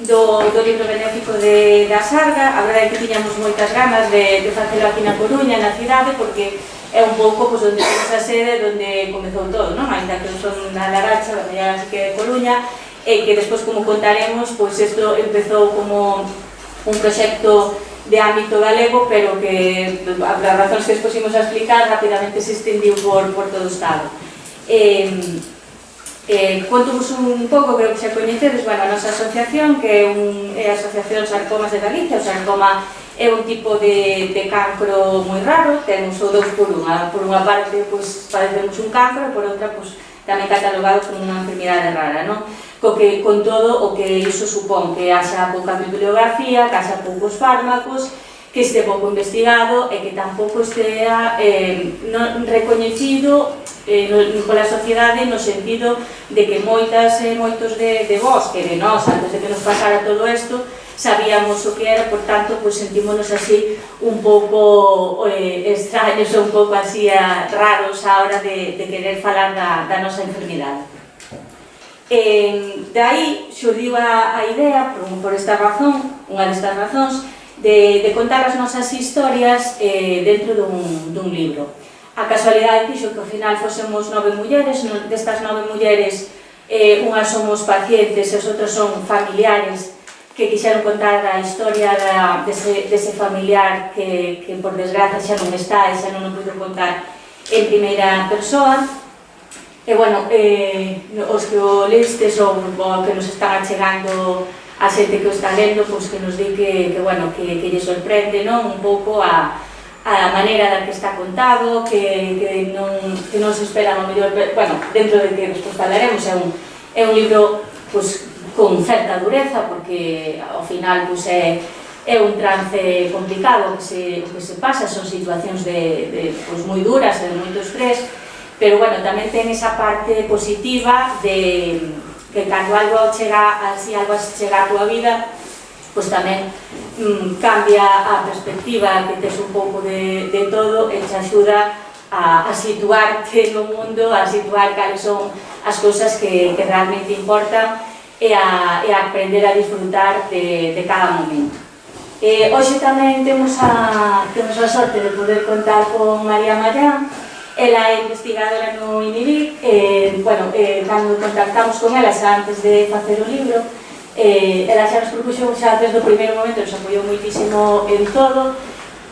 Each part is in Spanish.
do libro benéfico da Sarga. A verdade é que tiñamos moitas ganas de facelo aquí na Coruña, na cidade, porque é un pouco onde temos a sede onde comezou todo, non? Ainda que eu son na Laracha, da mellor así que de Coruña, e que despois, como contaremos, pois isto empezou como un proxecto de ámbito galego, pero que, as razóns que despois imos a explicar, rapidamente se extendiu por todo o Estado. Contovos un pouco, creo que xa coñecedes, a nosa asociación, que é a Asociación Sarcomas de Galicia. O sarcoma é un tipo de cancro moi raro, temos o 2 por 1. Por unha parte, padecemos un cancro, e por outra, tamén catalogado como unha enfermidade rara, non? Con todo o que iso supón, que haxa pouca bibliografía, que haxa poucos fármacos, que este pouco investigado e que tampouco estea recoñecido pola sociedade, no sentido de que moitos de vós, que de nós, antes de que nos pasara todo isto, sabíamos o que era. Por tanto, sentímonos así un pouco extraños, un pouco así raros a hora de querer falar da nosa enfermidade. De aí xurdiu a idea, por esta razón, unha destas razóns, de contar as nosas historias dentro dun libro. A casualidade fixo que ao final fósemos 9 mulleres. Destas 9 mulleres, unhas somos pacientes e as outras son familiares que quixeron contar a historia dese familiar que por desgracia xa non está e xa non o puido contar en primeira persoa. E, os que o listes ou que nos están achegando a xente que o está lendo, que nos di que lle sorprende, non? Un pouco a maneira da que está contado, que non se espera o mellor, dentro de que despois falaremos, é un libro con certa dureza, porque ao final é un trance complicado que se pasa, son situacións moi duras, de moito estrés, pero tamén ten esa parte positiva de que cando algo chega a túa vida, tamén cambia a perspectiva, que tes un pouco de todo e te axuda a situarte no mundo, a situar cales son as cousas que realmente importan e a aprender a disfrutar de cada momento. Hoxe tamén temos a sorte de poder contar con María Mallán. Ela é investigadora no INIBIC. Cando contactamos con ela xa antes de facer o libro, ela xa nos propuxo xa desde o primeiro momento, nos apoiou moitísimo en todo,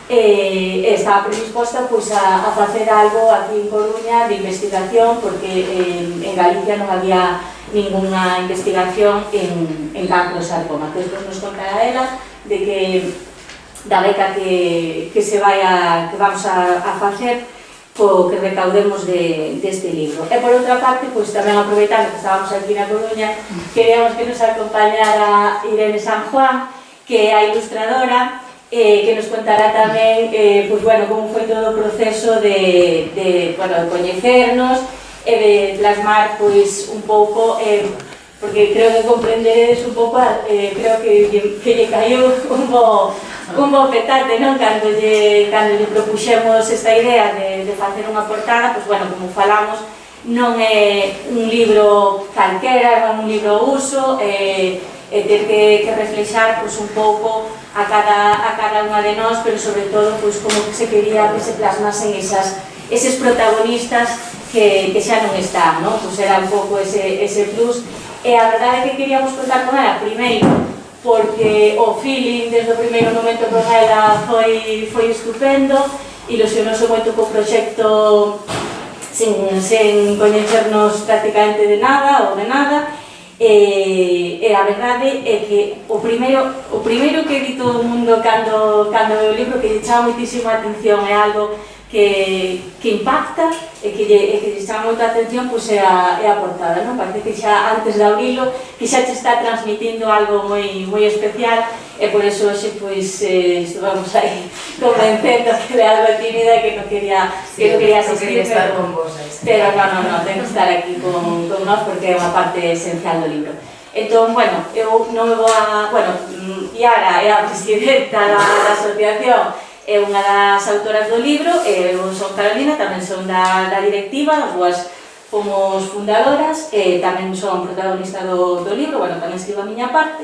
e estaba predisposta a facer algo aquí en Coruña de investigación, porque en Galicia non había ninguna investigación en cancro sarcoma. Que despois nos contará ela da beca que vamos a facer que recaudemos deste libro. E por outra parte, tamén aproveitando que estábamos aquí na Coruña, queríamos que nos acompañara Irene San Juan, que é a ilustradora, que nos contará tamén como foi todo o proceso de coñecernos e de plasmar un pouco, porque creo que comprenderedes un pouco, creo que lle caiu un bo petate, non? Cando lle propuxemos esta idea de facer unha portada, como falamos, non é un libro calquera, non é un libro ao uso, e ter que reflexar un pouco a cada unha de nós, pero sobre todo como que se quería que se plasmasen eses protagonistas que xa non están, non? Era un pouco ese plus. E a verdade é que queríamos contar con ela, primeiro, porque o feeling desde o primeiro momento con ela foi estupendo, ilusionoso moito co proxecto sen coñecernos prácticamente de nada, e a verdade é que o primeiro que di todo o mundo cando ve o libro, que lle chama moitísimo a atención, é algo que impacta e que lle chama moita atención, é a portada, non? Parece que xa antes de abrilo que xa te está transmitindo algo moi especial, e por eso hoxe estuvamos aí convencendo que é algo tímida, que non quería asistir, pero non, ten que estar aquí con nós, porque é unha parte esencial do libro. Entón, eu non me vou a... Iara é a presidenta da asociación, é unha das autoras do libro, eu son Carolina, tamén son da directiva, as dúas fomos fundadoras, tamén son protagonista do libro, tamén escribo a miña parte,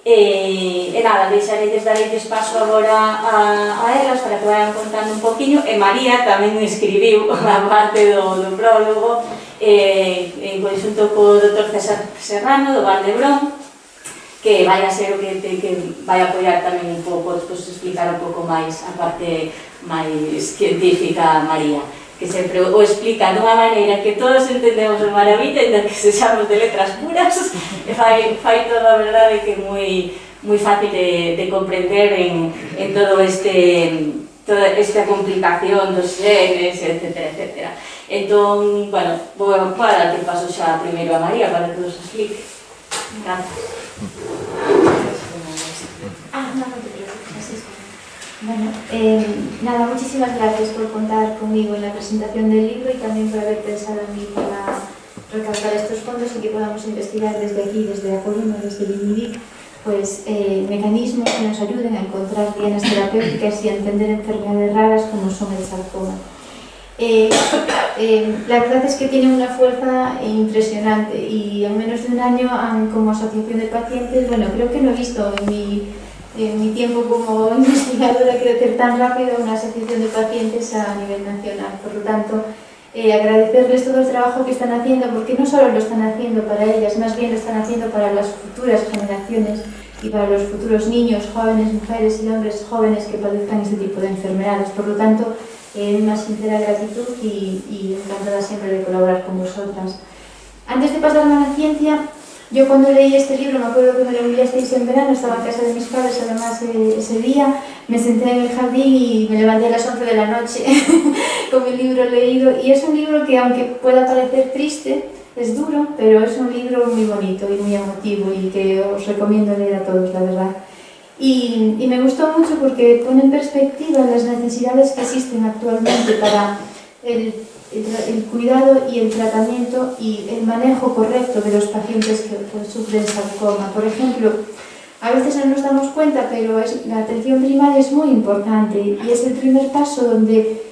E nada, darei paso agora a elas para que vayan contando un poquinho. E María tamén escribiu a parte do prólogo xunto co Dr. César Serrano do Valdebrón, que vai a ser o que vai apoiar tamén un pouco, despois explicar un pouco máis a parte máis científica a María, que sempre o explica dunha maneira que todos entendemos de maravilla, ainda que sexamos de letras puras, e fai toda a verdade que é moi fácil de comprender en toda esta complicación dos genes, etc. Entón, bueno, vou dar que paso xa primeiro a María para que nos explique. Gracias. No te preocupes. Bueno, nada, muchísimas gracias por contar conmigo en la presentación del libro y también por haber pensado en mí para recaudar estos fondos y que podamos investigar desde aquí, desde A Coruña, desde Vimivic, pues mecanismos que nos ayuden a encontrar dianas terapéuticas y a entender enfermedades raras como son el sarcoma. La verdad es que tiene una fuerza impresionante y en menos de un año como asociación de pacientes, bueno, creo que no he visto en mi tiempo como investigadora crecer tan rápido una asociación de pacientes a nivel nacional. Por lo tanto, agradecerles todo el trabajo que están haciendo, porque no solo lo están haciendo para ellas, más bien lo están haciendo para las futuras generaciones y para los futuros niños, jóvenes, mujeres y hombres jóvenes que padezcan este tipo de enfermedades. Por lo tanto, una sincera gratitud y encantada siempre de colaborar con vosotras. Antes de pasarme a la ciencia, yo cuando leí este libro, me acuerdo que me lo enviasteis en verano, estaba en casa de mis padres además ese día, me senté en el jardín y me levanté a las 11 de la noche con mi libro leído, y es un libro que, aunque pueda parecer triste, es duro, pero es un libro muy bonito y muy emotivo y que os recomiendo leer a todos, la verdad. Y me gustó mucho porque pone en perspectiva las necesidades que existen actualmente para el cuidado y el tratamiento y el manejo correcto de los pacientes que sufren sarcoma. Por ejemplo, a veces no nos damos cuenta, pero la atención primaria es muy importante y es el primer paso donde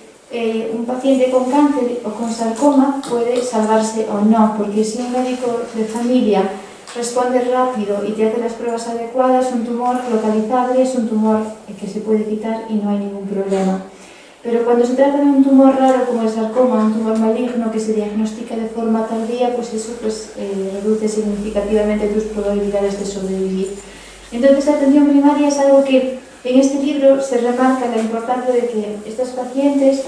un paciente con cáncer o con sarcoma puede salvarse o no, porque si un médico de familia responde rápido y te hace las pruebas adecuadas, un tumor localizable es un tumor que se puede quitar y no hay ningún problema. Pero cuando se trata de un tumor raro como el sarcoma, un tumor maligno que se diagnostica de forma tardía, pues eso reduce significativamente tus probabilidades de sobrevivir. Entonces, la atención primaria es algo que en este libro se remarca la importancia de que estos pacientes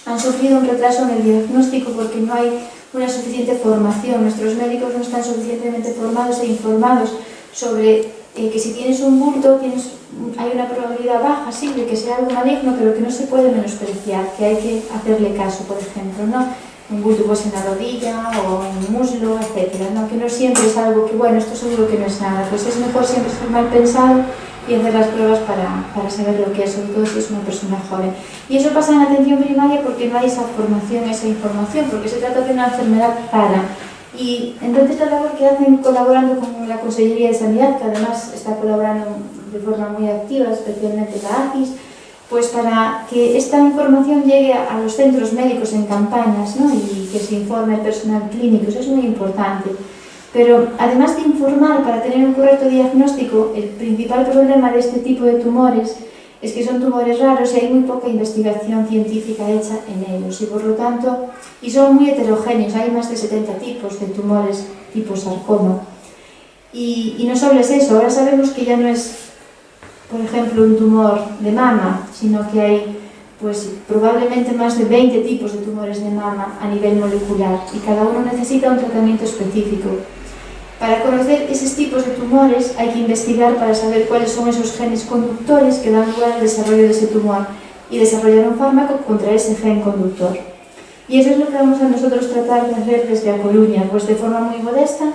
han sufrido un retraso en el diagnóstico porque no hay una suficiente formación. Nuestros médicos no están suficientemente formados e informados sobre que si tienes un bulto, hay una probabilidad baja, sí, de que sea algo maligno, pero que no se puede menospreciar, que hay que hacerle caso, por ejemplo, ¿no? Un bulto pues en la rodilla o en el muslo, etc., ¿no? Que no siempre es algo que, bueno, esto seguro que no es nada, pues es mejor siempre estar mal pensado y hacer las pruebas para saber lo que es, sobre todo si es una persona joven. Y eso pasa en atención primaria porque no hay esa formación, esa información, porque se trata de una enfermedad rara. Y entonces la labor que hacen colaborando con la Consellería de Sanidad, que además está colaborando de forma muy activa, especialmente la ACIS, pues para que esta información llegue a los centros médicos en campañas, ¿no? Y que se informe el personal clínico, eso es muy importante. Pero además de informar para tener un correcto diagnóstico, el principal problema de este tipo de tumores es que son tumores raros y hay muy poca investigación científica hecha en ellos y por lo tanto, y son muy heterogéneos, hay más de 70 tipos de tumores tipo sarcoma. Y no solo es eso, ahora sabemos que ya no es, por ejemplo, un tumor de mama, sino que hay pues probablemente más de 20 tipos de tumores de mama a nivel molecular y cada uno necesita un tratamiento específico. Para conocer esos tipos de tumores hay que investigar para saber cuáles son esos genes conductores que dan lugar al desarrollo de ese tumor y desarrollar un fármaco contra ese gen conductor. Y eso es lo que vamos a nosotros tratar de hacer desde A Coruña, pues de forma muy modesta,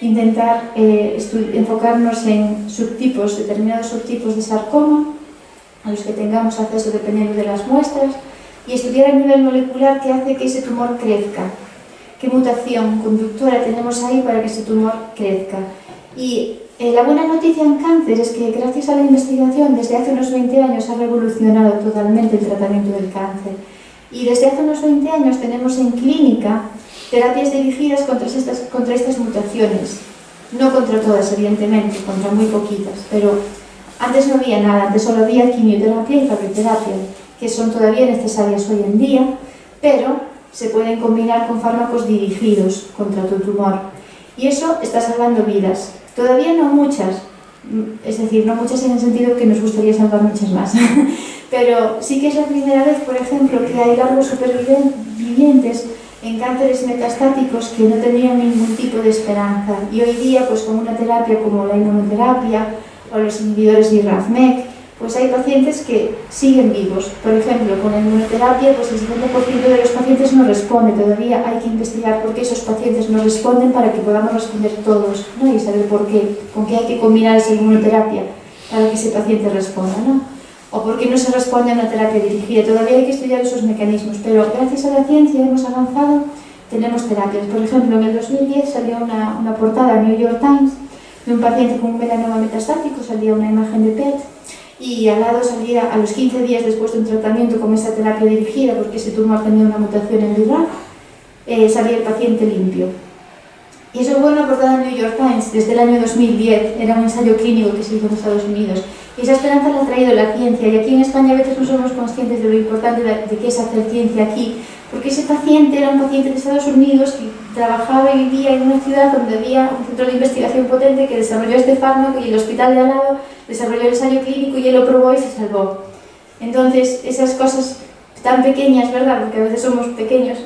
intentar enfocarnos en subtipos, determinados subtipos de sarcoma, a los que tengamos acceso dependiendo de las muestras, y estudiar a nivel molecular qué hace que ese tumor crezca. ¿Qué mutación conductora tenemos ahí para que ese tumor crezca? Y la buena noticia en cáncer es que gracias a la investigación desde hace unos 20 años ha revolucionado totalmente el tratamiento del cáncer. Y desde hace unos 20 años tenemos en clínica terapias dirigidas contra estas mutaciones. no contra todas, evidentemente, contra muy poquitas, pero antes no había nada, antes solo había quimioterapia y radioterapia, que son todavía necesarias hoy en día, pero se pueden combinar con fármacos dirigidos contra tu tumor. Y eso está salvando vidas. Todavía no muchas, es decir, no muchas en el sentido que nos gustaría salvar muchas más, pero sí que es la primera vez, por ejemplo, que hay largos supervivientes en cánceres metastáticos que no tenían ningún tipo de esperanza. Y hoy día, pues con una terapia como la inmunoterapia o los inhibidores de RAF/MEK, pues hay pacientes que siguen vivos. Por ejemplo, con la inmunoterapia, pues el 70% de los pacientes no responde. Todavía hay que investigar por qué esos pacientes no responden para que podamos responder todos, ¿no? Y saber por qué, con qué hay que combinar esa inmunoterapia para que ese paciente responda, ¿no? O por qué no se responde a una terapia dirigida. Todavía hay que estudiar esos mecanismos, pero gracias a la ciencia hemos avanzado, tenemos terapias. Por ejemplo, en el 2010 salió una portada en New York Times de un paciente con un melanoma metastático, salía una imagen de PET, y al lado salía, a los 15 días después de un tratamiento con esa terapia dirigida, porque ese tumor tenía una mutación en el RAF, salía el paciente limpio. Y eso fue una portada en New York Times desde el año 2010, era un ensayo clínico que se hizo en Estados Unidos. Y esa esperanza la ha traído la ciencia, y aquí en España a veces no somos conscientes de lo importante de qué es hacer ciencia aquí, porque ese paciente era un paciente de Estados Unidos que trabajaba y vivía en una ciudad donde había un centro de investigación potente que desarrolló este fármaco, y el hospital de al lado desarrolló el ensayo clínico y él lo probó y se salvó. Entonces, esas cosas tan pequeñas, ¿verdad? Porque a veces somos pequeños,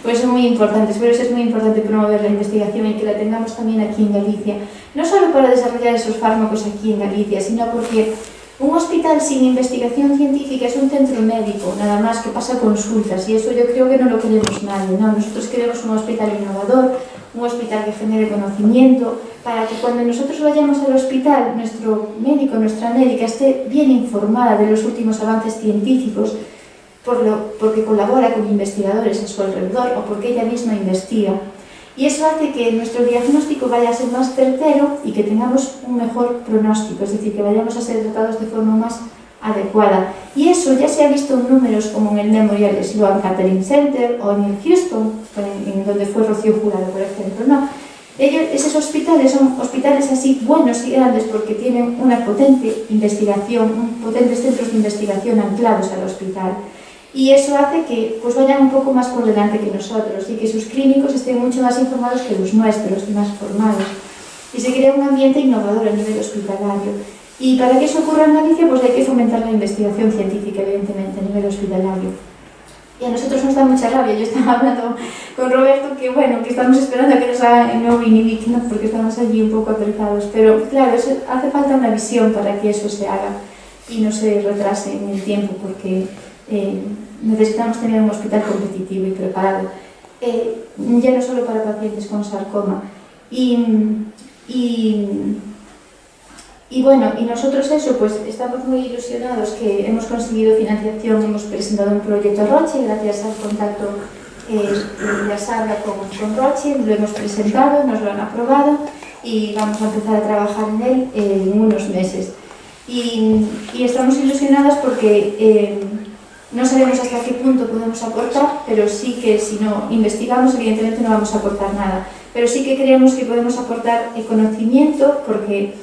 pues son muy importantes. Por eso es muy importante promover la investigación y que la tengamos también aquí en Galicia. No solo para desarrollar esos fármacos aquí en Galicia, sino porque un hospital sin investigación científica es un centro médico, nada más, que pasa consultas, y eso yo creo que no lo queremos nadie, ¿no? Nosotros queremos un hospital innovador, un hospital que genere conocimiento, para que cuando nosotros vayamos al hospital, nuestro médico, nuestra médica esté bien informada de los últimos avances científicos, porque colabora con investigadores a su alrededor o porque ella misma investiga. Y eso hace que nuestro diagnóstico vaya a ser más certero y que tengamos un mejor pronóstico, es decir, que vayamos a ser tratados de forma más adecuada. Y eso ya se ha visto en números como en el Memorial Sloan Kettering Center o en el Houston, en donde fue Rocío Jurado, por ejemplo, ¿no? Esos hospitales son hospitales así buenos y grandes porque tienen una potente investigación, potentes centros de investigación anclados al hospital. Y eso hace que pues, vayan un poco más por delante que nosotros y que sus clínicos estén mucho más informados que los nuestros y más formados. Y se crea un ambiente innovador a nivel hospitalario. Y para que eso ocurra en Galicia, pues hay que fomentar la investigación científica, evidentemente, a nivel hospitalario. Y a nosotros nos da mucha rabia. Yo estaba hablando con Roberto que, bueno, que estamos esperando a que nos hagan el nuevo Inivic, ¿no? Porque estamos allí un poco apretados. Pero, claro, hace falta una visión para que eso se haga y no se retrase en el tiempo, porque necesitamos tener un hospital competitivo y preparado, ya no solo para pacientes con sarcoma. Y bueno, y nosotros eso, pues estamos muy ilusionados que hemos conseguido financiación, hemos presentado un proyecto a Roche, gracias al contacto de Asabra con Roche, lo hemos presentado, nos lo han aprobado y vamos a empezar a trabajar en él en unos meses. Y estamos ilusionadas porque no sabemos hasta qué punto podemos aportar, pero sí que si no investigamos, evidentemente no vamos a aportar nada. Pero sí que creemos que podemos aportar conocimiento, porque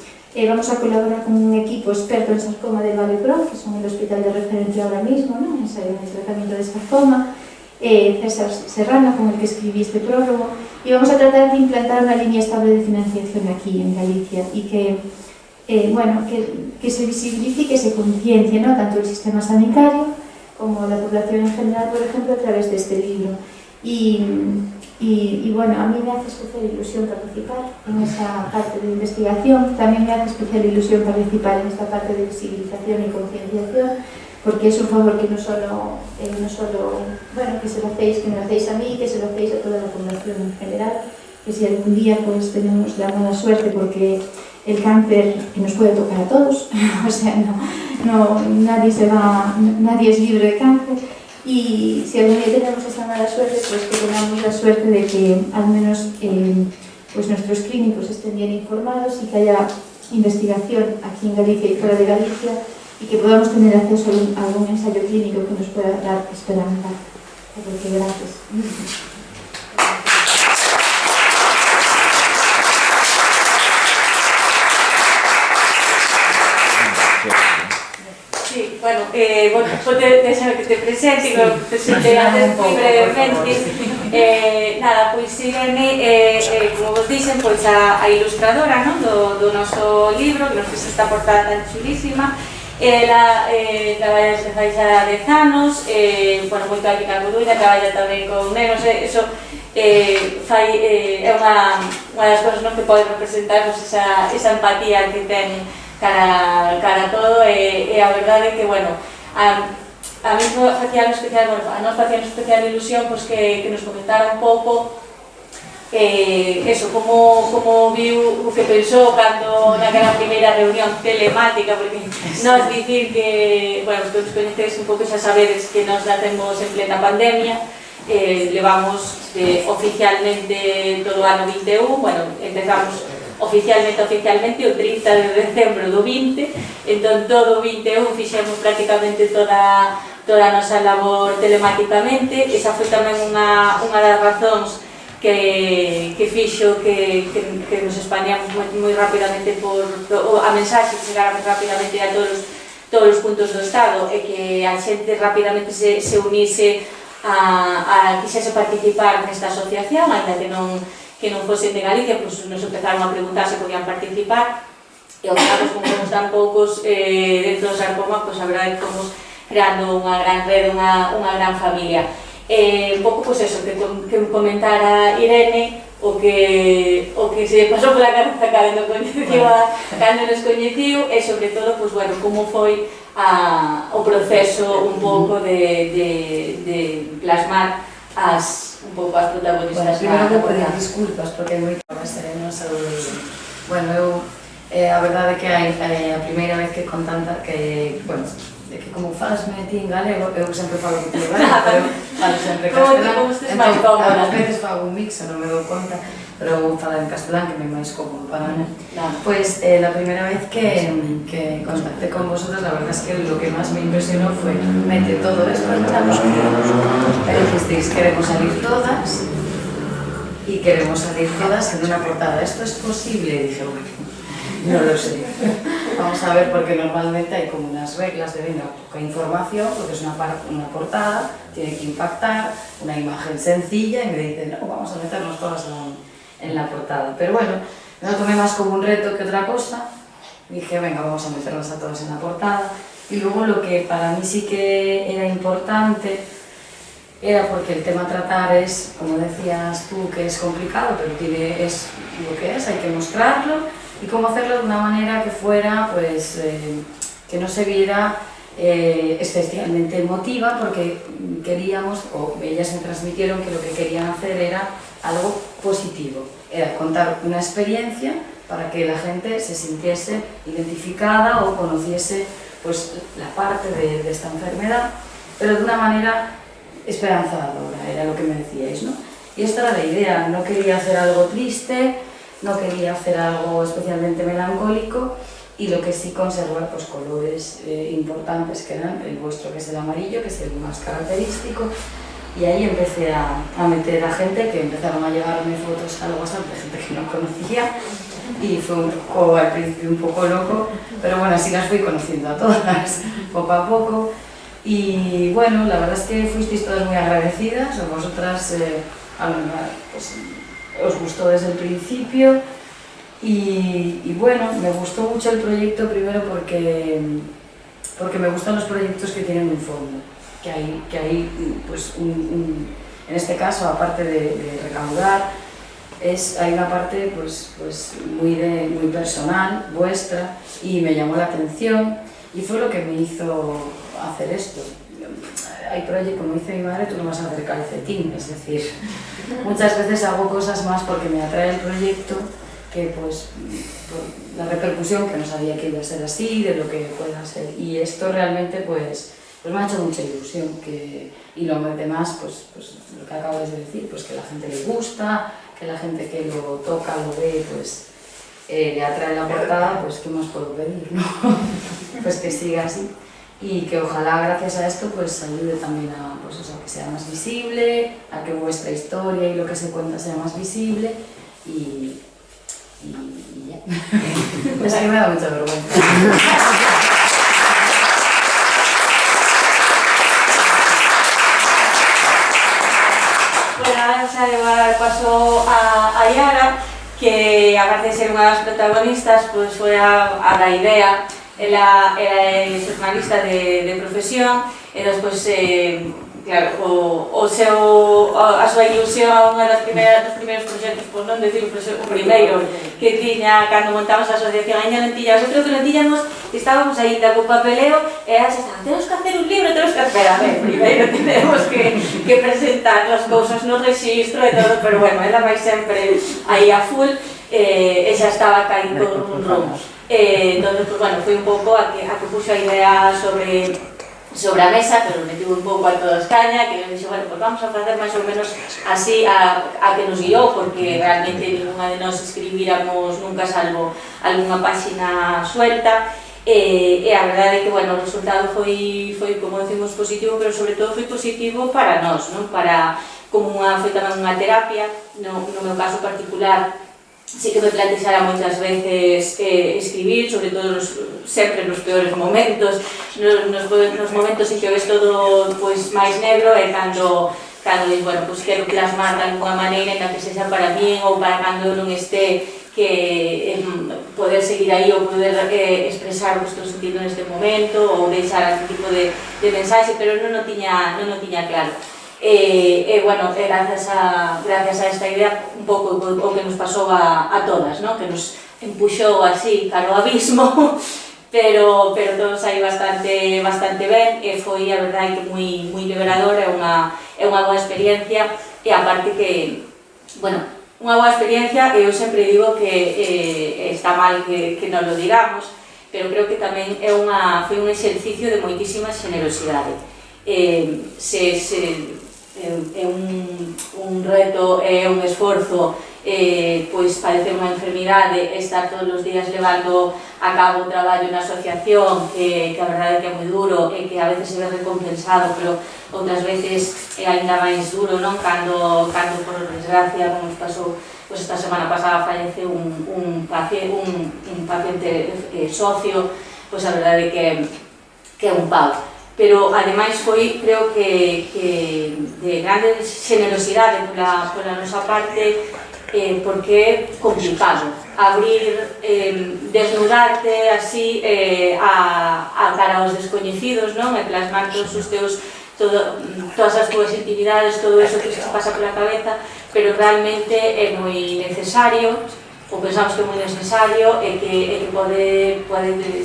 vamos a colaborar con un equipo experto en sarcoma del Vallebrón, que son el hospital de referencia ahora mismo, ¿no? En el tratamiento de sarcoma, César Serrano, con el que escribí este prólogo, y vamos a tratar de implantar una línea estable de financiación aquí en Galicia y que se visibilice y que se conciencie, ¿no? Tanto el sistema sanitario como la población en general, por ejemplo, a través de este libro. Y bueno, a mí me hace especial ilusión participar en esa parte de investigación, también me hace especial ilusión participar en esta parte de visibilización y concienciación, porque es un favor que no solo bueno, que se lo hacéis, que me lo hacéis a mí, que se lo hacéis a toda la población en general, que si algún día pues tenemos la mala suerte, porque el cáncer nos puede tocar a todos, o sea, nadie es libre de cáncer, y si algún día tenemos esa mala suerte, pues que tengamos la suerte de que al menos pues nuestros clínicos estén bien informados y que haya investigación aquí en Galicia y fuera de Galicia y que podamos tener acceso a algún ensayo clínico que nos pueda dar esperanza. Porque gracias. bueno, deixa que te presente, que te presente antes brevemente. Nada, pois Irene, como vos dixen, pois a ilustradora do noso libro, que nos fez esta portada tan chulísima. Ela traballa desde fai xa 10 anos, moito aquí na Coruña, traballa tamén con nenos, eso é unha das cosas que pode representar esa empatía que ten cara a todo, e a verdade é que, bueno, a mí facía especial ilusión que nos comentara un pouco eso, como viu o que pensou cando naquela primeira reunión telemática, porque nos dicir que, bueno, que nos coñecedes un pouco, xa sabedes que nos nacemos en plena pandemia, levamos oficialmente todo o ano 21, bueno, empezamos oficialmente o 30 de decembro do 20, entón todo o 21 fixemos prácticamente toda a nosa labor telemáticamente. Esa foi tamén unha das razóns que fixo que nos expandiamos moi rapidamente a mensaxe que chegara moi rapidamente a todos os puntos do Estado, e que a xente rapidamente se unise a quixese participar nesta asociación, ainda que non fosen de Galicia, pois nos empezaron a preguntar se podían participar, e ao final, como somos tan poucos dentro do Sarcoma, pois a verdade que fomos creando unha gran rede, unha gran familia. Un pouco, pois eso, que me comentara Irene, o que se pasou pola cabeza cando nos coñeciu, e sobre todo, pois, bueno, como foi o proceso un pouco de plasmar un pouco as protagonistas. Bueno, primeiro vou pedir disculpas porque é moi serenos. Bueno, a verdade é que a primeira vez que con tanta bueno, de que como falasme ti en galego, eu sempre falo que ti en galego, pero falo sempre castelán, entón, ás veces fago un mix, non me dou conta, pero vou falar en castelán, que me é máis cómodo para mí. Pois, la primeira vez que contacté con vosotros, la verdad es que lo que más me impresionó fue mete todo esto, estamos pero dijisteis, queremos salir todas, y queremos salir todas en una portada. ¿Esto es posible? Y dije, bueno, no lo sé. Vamos a ver, porque normalmente hay como unas reglas de venga, poca información, porque es una portada, tiene que impactar, una imagen sencilla, y me dicen, no, vamos a meternos todas en la portada. Pero bueno, me lo tomé más como un reto que otra cosa. Dije, venga, vamos a meternos a todos en la portada. Y luego lo que para mí sí que era importante era porque el tema a tratar es, como decías tú, que es complicado, pero es lo que es, hay que mostrarlo, y cómo hacerlo de una manera que fuera, pues, que no se viera especialmente emotiva, porque queríamos, o ellas me transmitieron que lo que querían hacer era algo positivo, era contar una experiencia para que la gente se sintiese identificada o conociese pues, la parte de esta enfermedad, pero de una manera esperanzadora, era lo que me decíais, ¿no? Y esta era la idea, no quería hacer algo triste, no quería hacer algo especialmente melancólico, y lo que sí conservar pues, colores importantes que eran el vuestro, que es el amarillo, que es el más característico, y ahí empecé a meter a gente que empezaron a llegarme fotos al WhatsApp de gente que no conocía, y fue un poco, al principio un poco loco, pero bueno, así las fui conociendo a todas, poco a poco. Y bueno, la verdad es que fuisteis todas muy agradecidas, o vosotras pues, os gustó desde el principio, y bueno, me gustó mucho el proyecto primero porque me gustan los proyectos que tienen un fondo, que hay pues en este caso, aparte de recaudar, hay una parte pues muy personal, vuestra, y me llamó la atención, y fue lo que me hizo hacer esto. Hay proyectos, como dice mi madre, tú no vas a hacer calcetín, es decir, muchas veces hago cosas más porque me atrae el proyecto que pues por la repercusión, que no sabía que iba a ser así, de lo que pueda ser, y esto realmente pues me ha hecho mucha ilusión, y lo demás, pues lo que acabas de decir, pues que la gente le gusta, que la gente que lo toca, lo ve, pues le atrae la portada, pues ¿qué más puedo pedir, no? Pues que siga así, y que ojalá gracias a esto pues ayude también a, pues eso, que sea más visible, a que vuestra historia y lo que se cuenta sea más visible, y ya. Es que me da mucha vergüenza. paso a Yara, que aparte de ser unha das protagonistas, pois foi a da idea. Ela é xornalista de profesión e despois, claro, a súa ilusión, unha dos primeiros proxectos, por non decir o primeiro que tiña cando montamos a asociación, ainda non tiñamos, eu creo que non tiñamos, estábamos aí co papeleo e elas estaban, temos que hacer un libro, temos que hacer, a ver, primeiro tenemos que presentar as cousas no registro e todo, pero bueno, ela vai sempre aí a full e xa estaba caíndo un rumbo. Entonces, pues bueno, foi un pouco a que puxo a idea sobre a mesa, pero metió un pouco a toda España, que nos dixo, bueno, pues vamos a facer máis ou menos así a que nos guiou, porque realmente ninguna de nós escribíramos nunca salvo algunha páxina suelta, e a verdade é que, bueno, o resultado foi, como decimos, positivo, pero sobre todo foi positivo para nós, non? Foi tamén unha terapia, no meu caso particular, sí que me plantexara moitas veces escribir, sobre todo sempre nos peores momentos, nos momentos en que ves todo pues, máis negro e cando bueno, pues, quero plasmar de alguma maneira en que sexa para min ou para cando non este que poder seguir aí ou poder expresar o que estou sentindo neste momento ou deixar algún tipo de mensaxe, pero non o tiña claro. Bueno, gracias a esta idea un pouco o que nos pasou a todas, ¿no? Que nos empuxou así cara ao abismo, pero todos aí bastante ben e foi a verdade que moi liberador, é unha boa experiencia e aparte que, bueno, unha boa experiencia e eu sempre digo que está mal que non lo digamos, pero creo que tamén foi un exercicio de moitísima generosidade. É un reto, é un esforzo, pois parece unha enfermidade estar todos os días levando a cabo un traballo na asociación que a verdade é que é moi duro e que a veces se ve recompensado, pero outras veces é ainda máis duro, non? Cando por desgracia, como nos pasou pois esta semana pasada, fallece un paciente socio, pois a verdade é que é un pau. Pero ademais foi, creo que de grande generosidade pola nosa parte, porque é complicado abrir, desnudarte así a cara aos descoñecidos, non? E plasmar todas as túas intimidades, todo eso que se pasa pola cabeza, pero realmente é moi necesario, ou pensamos que é moi necesario, e que pode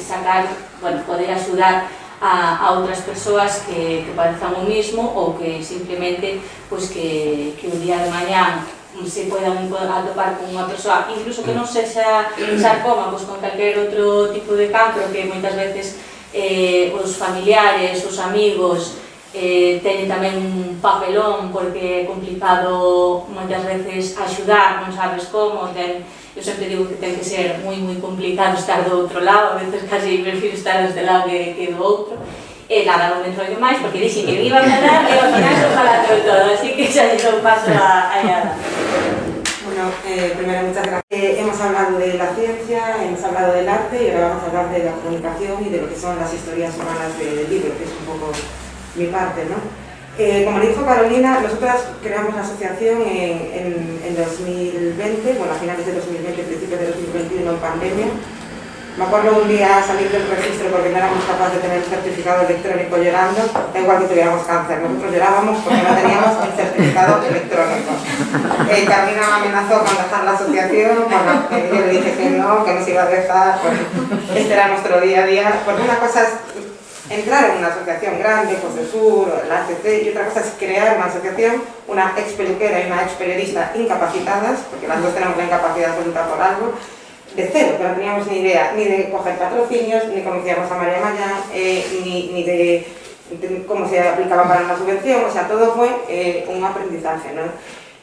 sacar, bueno, poder axudar a outras persoas que parezan o mismo ou que simplemente pues, que un día de mañán se podan atopar con unha persoa, incluso que non sexa sarcoma, pues, con calquer outro tipo de cancro que moitas veces os familiares, os amigos teñen tamén un papelón porque é complicado moitas veces axudar, non sabes como, eu sempre digo que ten que ser moi complicado estar do outro lado, a veces casi prefiro estar deste lado que do outro, e nada, non me entroi máis porque dixen que iba a falar e ao final son falando de todo, así que xa lle dou paso a Yara. Bueno, primero muchas gracias. Hemos hablado de la ciencia, hemos hablado del arte y ahora vamos a hablar de la comunicación y de lo que son las historias humanas del libro, que es un poco mi parte, ¿no? Como dijo Carolina, nosotras creamos la asociación en 2020, bueno, a finales de 2020, principios de 2021 en pandemia. Me acuerdo un día salir del registro porque no éramos capaces de tener el certificado electrónico llorando, da igual que tuviéramos cáncer, nosotros llorábamos porque no teníamos el certificado electrónico. Carolina me amenazó con dejar la asociación, bueno, yo le dije que no se iba a dejar, pues, este era nuestro día a día, porque una cosa es entrar en una asociación grande, Cosesur, la ACC, y otra cosa es crear una asociación, una ex peluquera y una ex periodista incapacitadas, porque las dos tenemos la incapacidad absoluta por algo, de cero, que no teníamos ni idea ni de coger patrocinios, ni conocíamos a María Mayán, ni de cómo se aplicaba para una subvención, o sea, todo fue un aprendizaje, ¿no?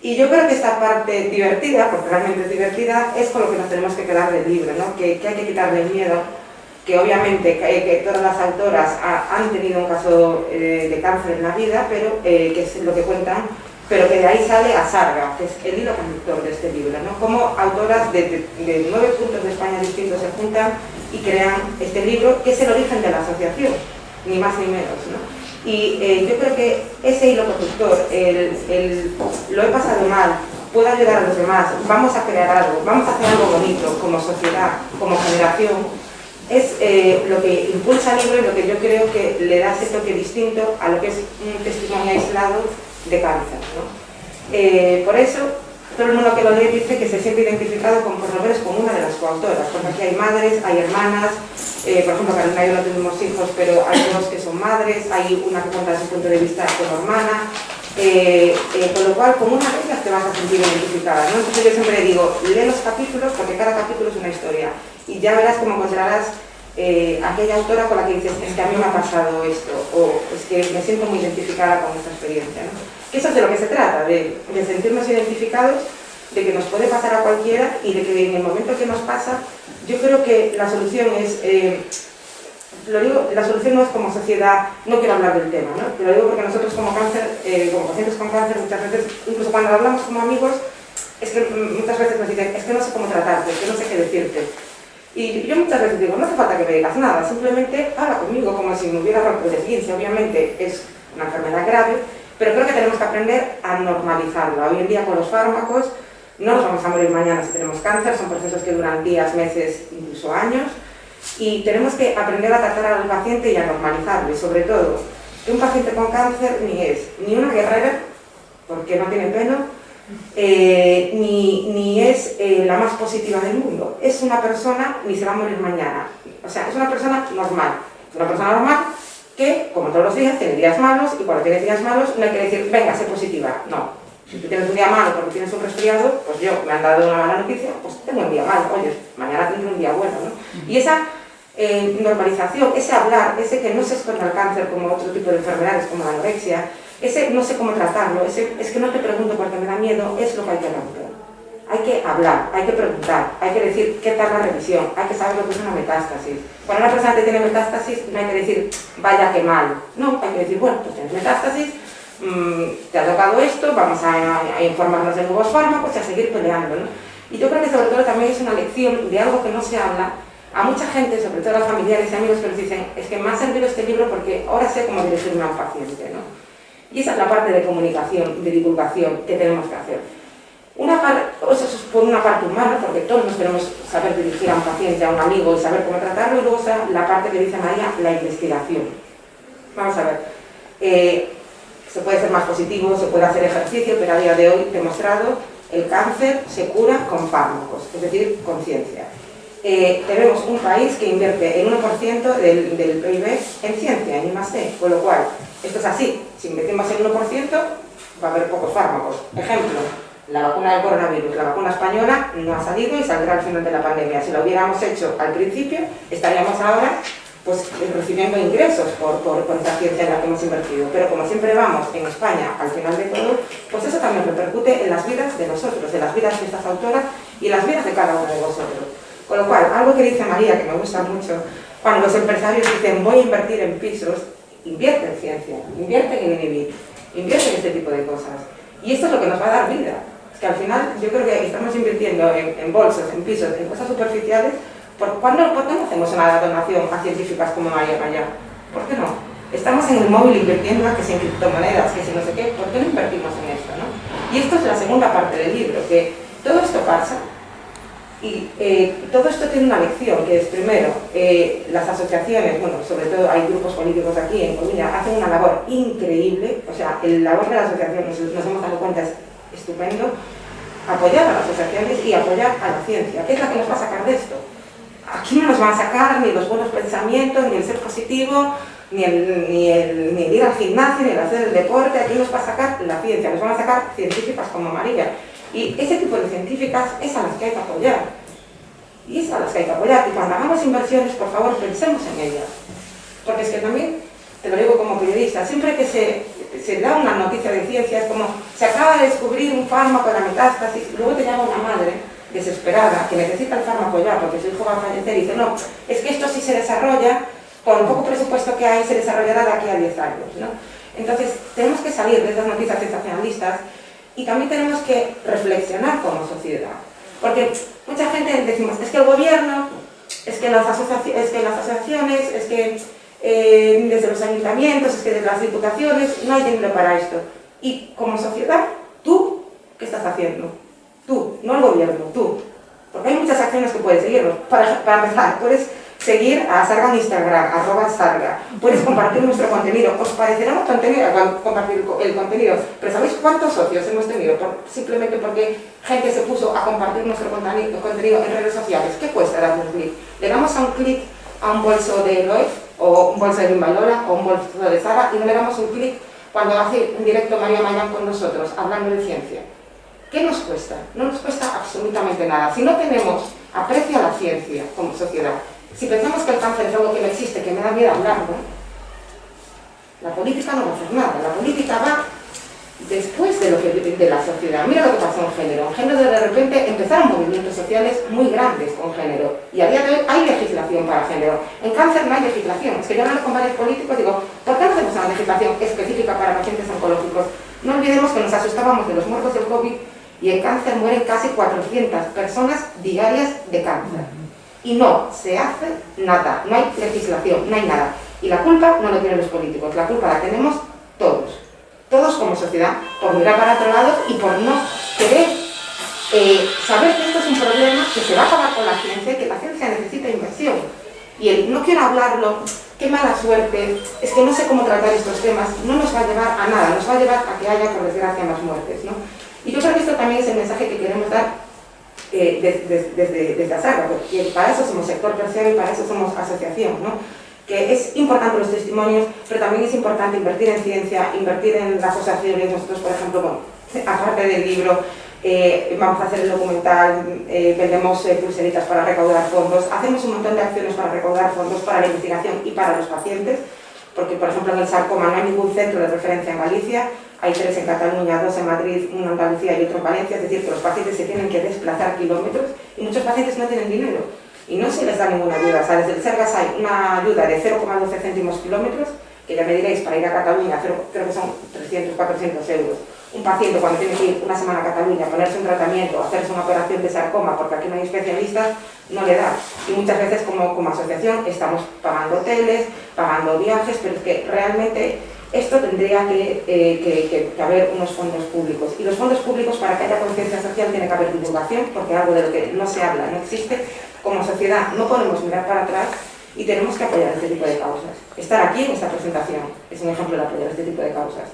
Y yo creo que esta parte divertida, porque realmente es divertida, es con lo que nos tenemos que quedar del libro, ¿no? Que hay que quitarle el miedo, que obviamente que todas las autoras han tenido un caso de cáncer en la vida, pero que es lo que cuentan, pero que de ahí sale a Sarga, que es el hilo conductor de este libro, ¿no? Como autoras de 9 puntos de España distintos se juntan y crean este libro, que es el origen de la asociación, ni más ni menos, ¿no? Y yo creo que ese hilo conductor, lo he pasado mal, puedo ayudar a los demás, vamos a crear algo, vamos a hacer algo bonito como sociedad, como generación, es lo que impulsa el libro y lo que yo creo que le da ese toque distinto a lo que es un testimonio aislado de cáncer, ¿no? Por eso, todo el mundo que lo lee dice que se siente identificado por lo menos con una de las coautoras, porque aquí hay madres, hay hermanas, por ejemplo, Carolina y yo no tenemos hijos, pero hay dos que son madres, hay una que cuenta desde su punto de vista como hermana, con lo cual, con una de ellas te vas a sentir identificada, ¿no? Entonces yo siempre digo, lee los capítulos porque cada capítulo es una historia y ya verás cómo encontrarás aquella autora con la que dices, es que a mí me ha pasado esto, o es que me siento muy identificada con esta experiencia, ¿no? Que eso es de lo que se trata, de sentirnos identificados, de que nos puede pasar a cualquiera y de que en el momento que nos pasa, yo creo que la solución es, lo digo, la solución no es como sociedad, no quiero hablar del tema, ¿no? Te lo digo porque nosotros como pacientes con cáncer, muchas veces, incluso cuando hablamos como amigos, es que muchas veces nos dicen, es que no sé cómo tratarte, es que no sé qué decirte. Y yo muchas veces digo, no hace falta que me digas nada, simplemente habla conmigo como si me hubiera roto de 15. Obviamente es una enfermedad grave, pero creo que tenemos que aprender a normalizarlo. Hoy en día con los fármacos no nos vamos a morir mañana si tenemos cáncer, son procesos que duran días, meses, incluso años, y tenemos que aprender a tratar al paciente y a normalizarlo, y sobre todo, que un paciente con cáncer ni es ni una guerrera, porque no tiene pelo, ni es la más positiva del mundo. Es una persona, ni se va a morir mañana. O sea, es una persona normal. Es una persona normal que, como todos los días, tiene días malos, y cuando tienes días malos no hay que decir, venga, sé positiva. No. Si tú tienes un día malo porque tienes un resfriado, pues yo me han dado una mala noticia, pues tengo un día malo, oye, mañana tendré un día bueno, ¿no? Y esa normalización, ese hablar, ese que no se esconda el cáncer como otro tipo de enfermedades como la anorexia, ese no sé cómo tratarlo, ese es que no te pregunto porque me da miedo, es lo que hay que romper. Hay que hablar, hay que preguntar, hay que decir qué tal la revisión, hay que saber lo que es una metástasis. Cuando una persona tiene metástasis no hay que decir vaya que mal, no, hay que decir bueno, pues tienes metástasis, te ha tocado esto, vamos a informarnos de nuevos fármacos y a seguir peleando, ¿no? Y yo creo que sobre todo también es una lección de algo que no se habla a mucha gente, sobre todo a los familiares y amigos que nos dicen, es que me ha servido este libro porque ahora sé cómo dirigirme a un paciente, ¿no? Y esa es la parte de comunicación, de divulgación que tenemos que hacer. Eso es por una parte humana, porque todos nos queremos saber dirigir a un paciente, a un amigo y saber cómo tratarlo, y luego está la parte que dice María, la investigación. Vamos a ver, se puede ser más positivo, se puede hacer ejercicio, pero a día de hoy demostrado, el cáncer se cura con fármacos, es decir, con ciencia. Tenemos un país que invierte el 1% del PIB en ciencia, en I+D, con lo cual, esto es así, si invertimos el 1%, va a haber pocos fármacos. Ejemplo, la vacuna del coronavirus, la vacuna española no ha salido y saldrá al final de la pandemia. Si lo hubiéramos hecho al principio, estaríamos ahora pues, recibiendo ingresos por esta ciencia en la que hemos invertido. Pero como siempre vamos en España al final de todo, pues eso también repercute en las vidas de nosotros, en las vidas de estas autoras y en las vidas de cada uno de vosotros. Con lo cual, algo que dice María, que me gusta mucho, cuando los empresarios dicen voy a invertir en pisos, invierte en ciencia, invierte en inhibir, invierte en este tipo de cosas. Y esto es lo que nos va a dar vida. Es que al final yo creo que estamos invirtiendo en bolsos, en pisos, en cosas superficiales. ¿Por qué no hacemos una donación a científicas como María Maya? ¿Por qué no? Estamos en el móvil invirtiendo, que si en criptomonedas, que si no sé qué, ¿por qué no invertimos en esto, no? Y esto es la segunda parte del libro, que todo esto pasa y todo esto tiene una lección, que es primero, las asociaciones, bueno, sobre todo hay grupos políticos aquí en Coruña, hacen una labor increíble, o sea, el labor de la asociación, nos hemos dado cuenta, es estupendo, apoyar a las asociaciones y apoyar a la ciencia, que es la que nos va a sacar de esto. Aquí no nos van a sacar ni los buenos pensamientos, ni el ser positivo, ni el ir al gimnasio, ni el hacer el deporte, aquí nos va a sacar la ciencia, nos van a sacar científicas como María. Y ese tipo de científicas es a las que hay que apoyar. Y es a las que hay que apoyar. Y cuando hagamos inversiones, por favor, pensemos en ellas. Porque es que también, te lo digo como periodista, siempre que se da una noticia de ciencia, es como, se acaba de descubrir un fármaco de la metástasis, luego te llama una madre desesperada, que necesita el fármaco ya, porque su hijo va a fallecer, y dice, no, es que esto sí se desarrolla, con el poco presupuesto que hay, se desarrollará de aquí a 10 años, ¿no? Entonces, tenemos que salir de esas noticias sensacionalistas y también tenemos que reflexionar como sociedad. Porque mucha gente decimos, es que el gobierno, es que las asociaciones, es que desde los ayuntamientos, es que desde las diputaciones, no hay dinero para esto. Y como sociedad, tú ¿qué estás haciendo? Tú, no el gobierno, tú. Porque hay muchas acciones que puedes seguirnos. Para empezar, puedes seguir a Sarga en Instagram, @Sarga. Puedes compartir nuestro contenido. Os parecerá una tontería compartir el contenido, pero ¿sabéis cuántos socios hemos tenido? Simplemente porque gente se puso a compartir nuestro contenido en redes sociales. ¿Qué cuesta darle un clic? Le damos a un clic a un bolso de Loef, o un bolso de Bimbalola, o un bolso de Zara, y no le damos un clic cuando hace un directo María Mayán con nosotros, hablando de ciencia. ¿Qué nos cuesta? No nos cuesta absolutamente nada. Si no tenemos aprecio a la ciencia como sociedad, si pensamos que el cáncer es algo que no existe, que me da miedo hablarlo, la política no va a hacer nada. La política va después de la sociedad. Mira lo que pasó en género. En género de repente empezaron movimientos sociales muy grandes con género. Y a día de hoy hay legislación para género. En cáncer no hay legislación. Es que yo hablo con varios políticos y digo, ¿por qué no hacemos una legislación específica para pacientes oncológicos? No olvidemos que nos asustábamos de los muertos del COVID y en cáncer mueren casi 400 personas diarias de cáncer. Y no se hace nada. No hay legislación, no hay nada. Y la culpa no la tienen los políticos. La culpa la tenemos todos. Todos como sociedad, por mirar para otro lado y por no querer saber que esto es un problema que se va a acabar con la ciencia y que la ciencia necesita inversión. Y el no quiero hablarlo, qué mala suerte, es que no sé cómo tratar estos temas, no nos va a llevar a nada, nos va a llevar a que haya, por desgracia, más muertes, ¿no? Y yo creo que esto también es el mensaje que queremos dar desde la Sarga, porque para eso somos sector terciario y para eso somos asociación, ¿no? Que es importante los testimonios, pero también es importante invertir en ciencia, invertir en las asociaciones. Nosotros, por ejemplo, bueno, aparte del libro, vamos a hacer el documental, vendemos pulseritas para recaudar fondos, hacemos un montón de acciones para recaudar fondos para la investigación y para los pacientes, porque, por ejemplo, en el sarcoma no hay ningún centro de referencia en Galicia, hay 3 en Cataluña, 2 en Madrid, 1 en Andalucía y otro en Valencia, es decir, que los pacientes se tienen que desplazar kilómetros y muchos pacientes no tienen dinero. Y no se les da ninguna ayuda. O sea, desde el Sergas hay una ayuda de 0,12 céntimos kilómetros, que ya me diréis, para ir a Cataluña, creo que son 300, 400 euros. Un paciente cuando tiene que ir una semana a Cataluña, ponerse un tratamiento, hacerse una operación de sarcoma, porque aquí no hay especialistas, no le da. Y muchas veces como asociación estamos pagando hoteles, pagando viajes, pero es que realmente esto tendría que haber unos fondos públicos. Y los fondos públicos, para que haya conciencia social, tiene que haber divulgación, porque algo de lo que no se habla, no existe. Como sociedad no podemos mirar para atrás y tenemos que apoyar este tipo de causas. Estar aquí en esta presentación es un ejemplo de apoyar este tipo de causas.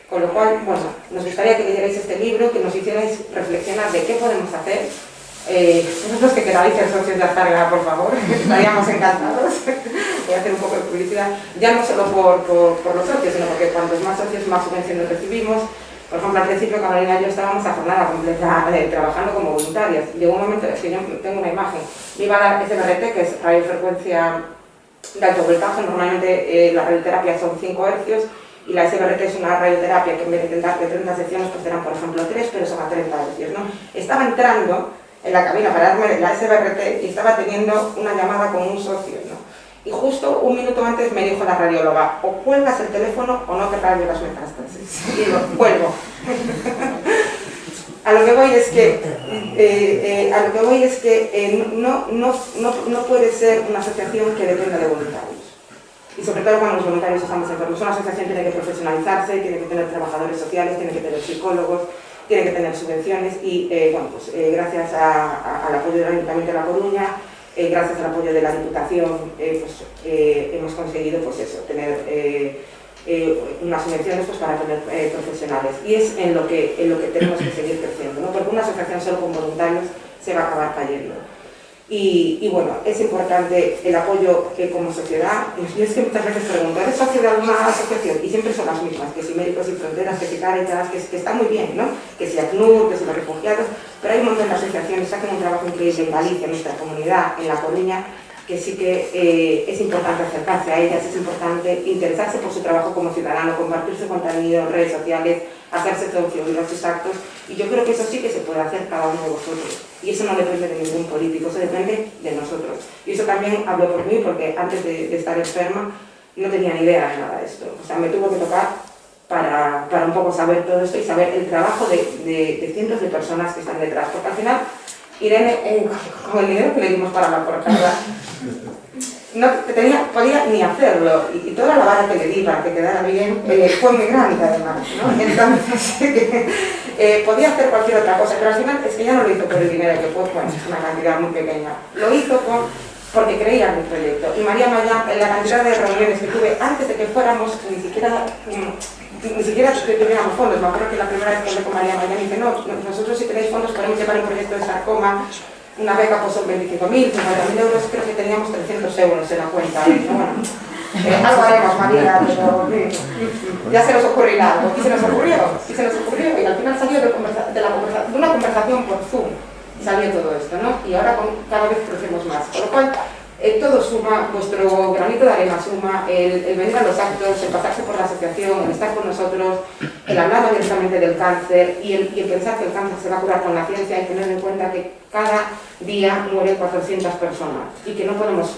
Con lo cual, bueno, nos gustaría que leyerais este libro, que nos hicierais reflexionar de qué podemos hacer. Vosotros que queráis ser socios de Azarga, por favor, estaríamos encantados. Voy a hacer un poco de publicidad, ya no solo por los socios, sino porque cuantos más socios, más subvenciones recibimos. Por ejemplo, al principio Carolina y yo estábamos a jornada completa trabajando como voluntarias. Llegó un momento, es que yo tengo una imagen, me iba a dar SBRT, que es radiofrecuencia de alto voltaje. Normalmente la radioterapia son 5 hercios y la SBRT es una radioterapia que en vez de 30 secciones pues serán, por ejemplo, 3, pero son a 30 hercios, ¿no? Estaba entrando en la cabina para darme la SBRT y estaba teniendo una llamada con un socio, ¿no? Y justo un minuto antes me dijo la radióloga, o cuelgas el teléfono o no te radio las metástasis. Y digo, cuelgo. A lo que voy es que, no puede ser una asociación que dependa de voluntarios. Y sobre todo cuando los voluntarios estamos enfermos. Una asociación tiene que profesionalizarse, tiene que tener trabajadores sociales, tiene que tener psicólogos, tiene que tener subvenciones y, bueno, pues gracias al apoyo del Ayuntamiento de La Coruña, gracias al apoyo de la Diputación, hemos conseguido pues eso, tener unas subvenciones pues, para tener profesionales. Y es en lo que tenemos que seguir creciendo, ¿no? Porque una asociación solo con voluntarios se va a acabar cayendo. Y bueno, es importante el apoyo que como sociedad, y es que muchas veces pregunto, ¿eres socio de alguna asociación? Y siempre son las mismas, que si Médicos Sin Fronteras, que si Cáritas, que está muy bien, ¿no? Que si ACNUR, que si los refugiados, pero hay un montón de asociaciones que hacen un trabajo increíble en Galicia, en nuestra comunidad, en La Coruña, que sí que es importante acercarse a ellas, es importante interesarse por su trabajo como ciudadano, compartir su contenido en redes sociales, hacerse socio de sus actos, y yo creo que eso sí que se puede hacer cada uno de vosotros. Y eso no depende de ningún político, eso depende de nosotros. Y eso también hablo por mí, porque antes de estar enferma no tenía ni idea de nada de esto. O sea, me tuvo que tocar para un poco saber todo esto y saber el trabajo de cientos de personas que están detrás. Porque al final, Irene, con el dinero que le dimos para la portada, no podía ni hacerlo, y toda la vara que le di para que quedara bien fue muy grande además, ¿no? Entonces podía hacer cualquier otra cosa, pero al final es que ya no lo hizo por el dinero, que fue una cantidad muy pequeña, lo hizo porque creía en el proyecto. Y María Mayán, en la cantidad de reuniones que tuve antes de que fuéramos, ni siquiera tuviéramos fondos. Me acuerdo que la primera vez que hablé con María Mayán dice, no, nosotros si tenéis fondos podemos llevar un proyecto de sarcoma, una beca pues son 25.000, 50.000 euros, creo que teníamos 300 euros en la cuenta. Bueno, algo haremos, María, pero ya se nos ocurrirá algo. Y se nos ocurrió, y al final salió de una conversación por Zoom, salió todo esto, ¿no? Y ahora cada vez crecemos más, por lo cual todo suma, vuestro granito de arena suma, el venir a los actos, el pasarse por la asociación, el estar con nosotros, el hablar abiertamente del cáncer y el pensar que el cáncer se va a curar con la ciencia y tener en cuenta que cada día mueren 400 personas y que no podemos,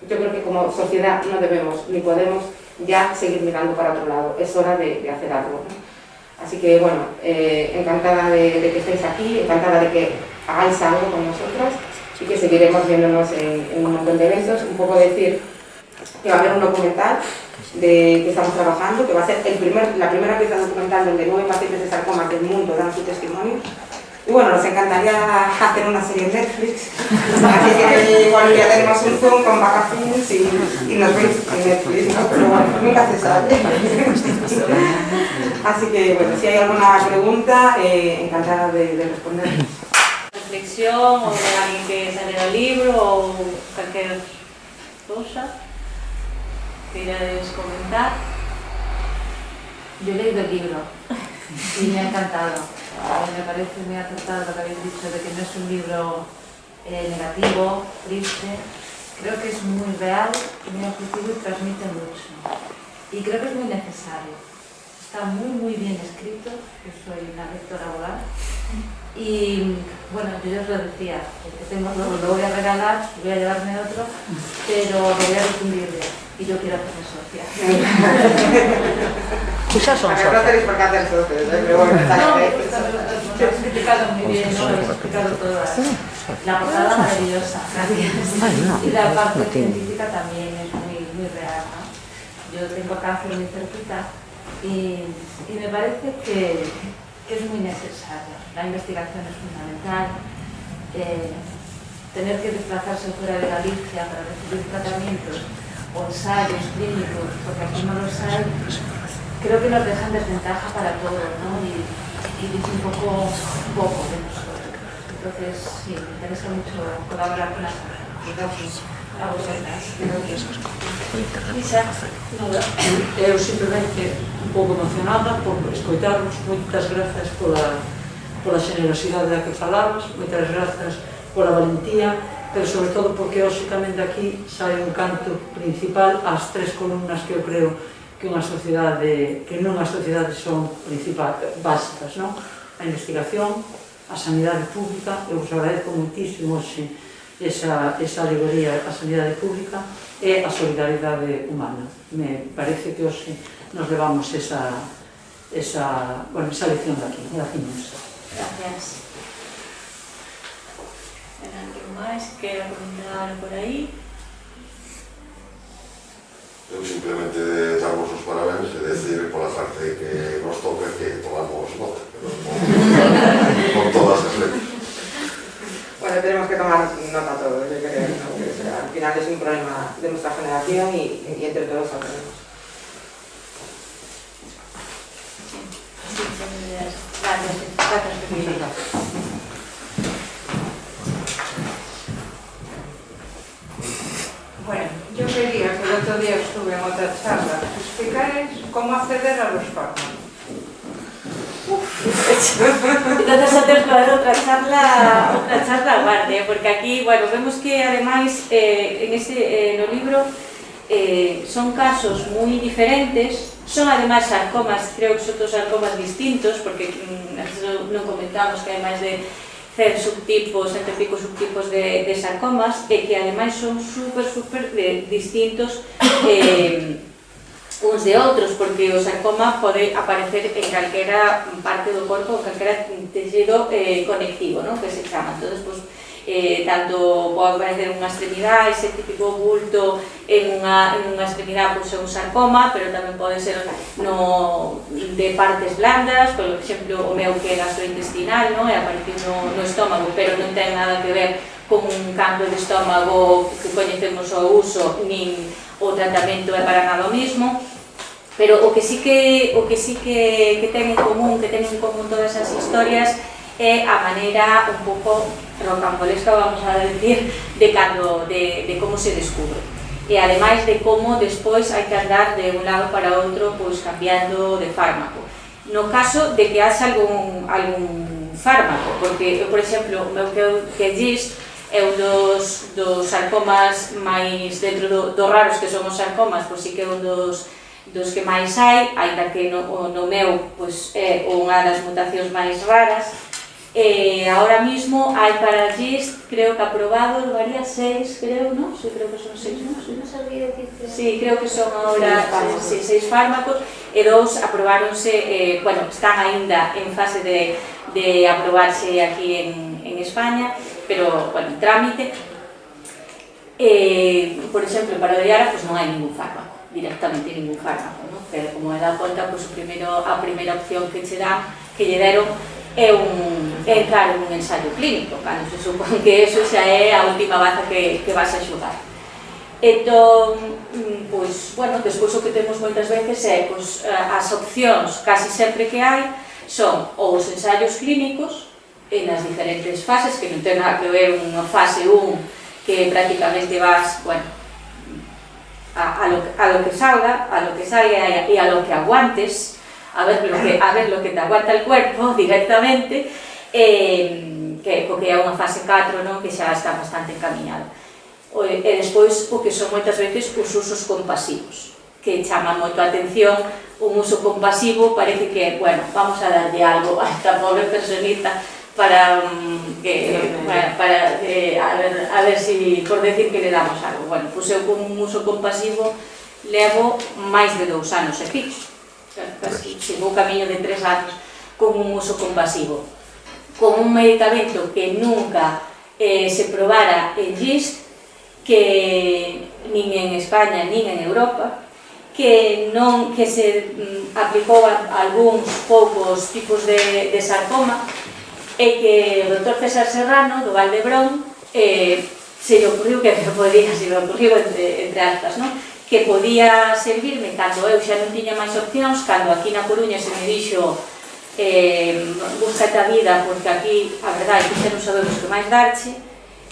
yo creo que como sociedad no debemos ni podemos ya seguir mirando para otro lado, es hora de hacer algo, ¿no? Así que bueno, encantada de que estéis aquí, encantada de que hagáis algo con nosotras y que seguiremos viéndonos en un montón de eventos. Un poco decir que va a haber un documental que estamos trabajando, que va a ser la primera pieza documental donde 9 pacientes de sarcoma del mundo dan su testimonio. Y bueno, nos encantaría hacer una serie en Netflix, así que igual ya tenemos un Zoom con vacaciones y nos veis en Netflix, ¿no? Pero bueno, nunca se sabe. Así que bueno, si hay alguna pregunta, encantada de responder. Reflexión o de alguien que sale del libro o cualquier cosa que queráis comentar. Yo he leído el libro y me ha encantado. Me parece muy acertado lo que habéis dicho de que no es un libro negativo, triste. Creo que es muy real, muy objetivo y transmite mucho. Y creo que es muy necesario. Está muy bien escrito, yo soy una lectora voraz. Y bueno, yo ya os lo decía, el que tengo luego lo voy a regalar, voy a llevarme otro, pero lo voy a difundir y yo quiero hacerme socia. Quizás son socios. No tenéis por qué hacer socios, pero bueno, está bien. Lo has explicado muy bien, ¿no? Lo has explicado todo. La portada maravillosa, gracias. Y la parte científica también es muy real, ¿no? Yo tengo cáncer muy cerquita y me parece que es muy necesario. La investigación es fundamental. Tener que desplazarse fuera de Galicia para recibir tratamientos o ensayos clínicos, porque aquí no los hay, creo que nos dejan desventaja para todos, ¿no? Y dice un poco de nosotros. Entonces, sí, me interesa mucho colaborar con las asociaciones. A vosotras. Isa. Eu simplemente un pouco emocionada por escoitarvos. Moitas grazas pola generosidade da que falabas, moitas grazas pola valentía, pero sobre todo porque hoxe tamén de aquí sai un canto principal ás 3 columnas que eu creo que nunha sociedade son básicas, non? A investigación, a sanidade pública. Eu vos agradezco muitísimo esa alegoría a sanidade pública e a solidaridade humana. Me parece que hoxe nos levamos esa lección de aquí. Gracias. ¿Alguien máis que queira comentar por aí? Eu simplemente darvos os parabéns e decir pola parte que nos toca que tomamos nota, con todas as letras. Bueno, tenemos que tomar nota todos, yo creo, ¿no? O sea, al final es un problema de nuestra generación y entre todos aprendemos. Gracias. Bueno, yo quería que el otro día estuve en otra charla explicaréis cómo acceder a los fármacos. Entonces antes de haber otra charla aparte, porque aquí, bueno, vemos que además en el libro son casos muy diferentes, son además sarcomas, creo que son dos sarcomas distintos, porque no comentamos que hay más de 100 subtipos, 100 y pico subtipos de sarcomas, e que además son super distintos uns de outros, porque o sarcoma pode aparecer en calquera parte do corpo, en calquera tecido conectivo, ¿no? Que se chama. Entonces, pues, tanto pode aparecer unha extremidade, ese típico bulto en unha extremidade pode ser un sarcoma, pero tamén pode ser de partes blandas, por exemplo, o meu que é gastrointestinal, e aparece no estómago, pero non ten nada que ver con un cancro de estómago que coñecemos o uso, nin o tratamento é para nada o mismo. Pero o que sí que ten en común todas esas historias é a maneira un pouco rocambolesca, vamos a decir, de como se descubre. E ademais de como despois hai que andar de un lado para outro pois cambiando de fármaco. No caso de que haxa algún fármaco, porque eu, por exemplo, o meu que é GIST é un dos sarcomas máis dentro dos raros que son os sarcomas, pois sí que é un dos que máis hai, ainda que no meu pois, é unha das mutacións máis raras. Ahora mismo hai para GIST, creo que aprobados, varía 6, creo, non? Sí, creo que son 6, non? Non sabía dicir. Sí, creo que son agora 6 fármacos e 2 aprobáronse, bueno, están aínda en fase de aprobarse aquí en España, pero, bueno, en trámite. Por exemplo, para o Diara, pues non hai ningún fármaco, directamente ningún fármaco, non? Pero como he dado conta, pues, a primeira opción que lle deron é entrar en un ensayo clínico, cando se supón que eso xa é a última baza que vas a xogar. Entón, pois, bueno, despois o que temos moitas veces é, pois, as opcións casi sempre que hai son ou os ensaios clínicos nas diferentes fases, que non ten nada que ver unha fase 1 que prácticamente vas, bueno, a lo que salga e a lo que aguantes, a ver lo que te aguanta el cuerpo directamente, que é unha fase 4, non? Que xa está bastante encaminhado. E despois o que son moitas veces os usos compasivos, que chaman moito a atención. Un uso compasivo parece que, bueno, vamos a darlle algo a esta pobre personita para a ver si, por decir que le damos algo. Bueno, pois eu con un uso compasivo levo máis de 2 anos e pico. Chegou o camiño de 3 anos con un uso compasivo, con un medicamento que nunca se probara en GIST, que nin en España nin en Europa, que se aplicou a algúns poucos tipos de sarcoma, e que o Dr. César Serrano, do Valdebrón, se lle ocurriu que podía, se lle ocurriu entre aspas, non? Que podía servirme cando eu xa non tiña máis opcións, cando aquí na Coruña se me dixo búscate a vida, porque aquí, a verdade, que xa non sabemos que máis darche.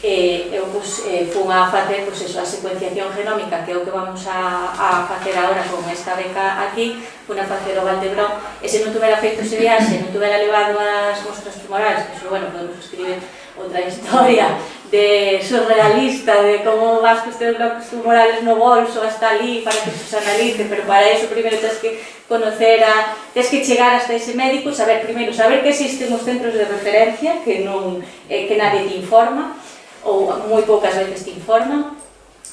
Eu fun a facer a secuenciación genómica, que é o que vamos a facer agora con esta beca aquí, fun a facer o Valdebrón, e se non tuvera feito ese viaxe, non tuvera levado as mostras tumorales, que bueno, podemos escribir outra historia de surrealista, de como vas con estes blocos tumorales no bolso hasta ali para que se analice, pero para eso primeiro tens que conocer tens que chegar hasta ese médico, saber que existen os centros de referencia, que nadie te informa, ou moi poucas veces te informan,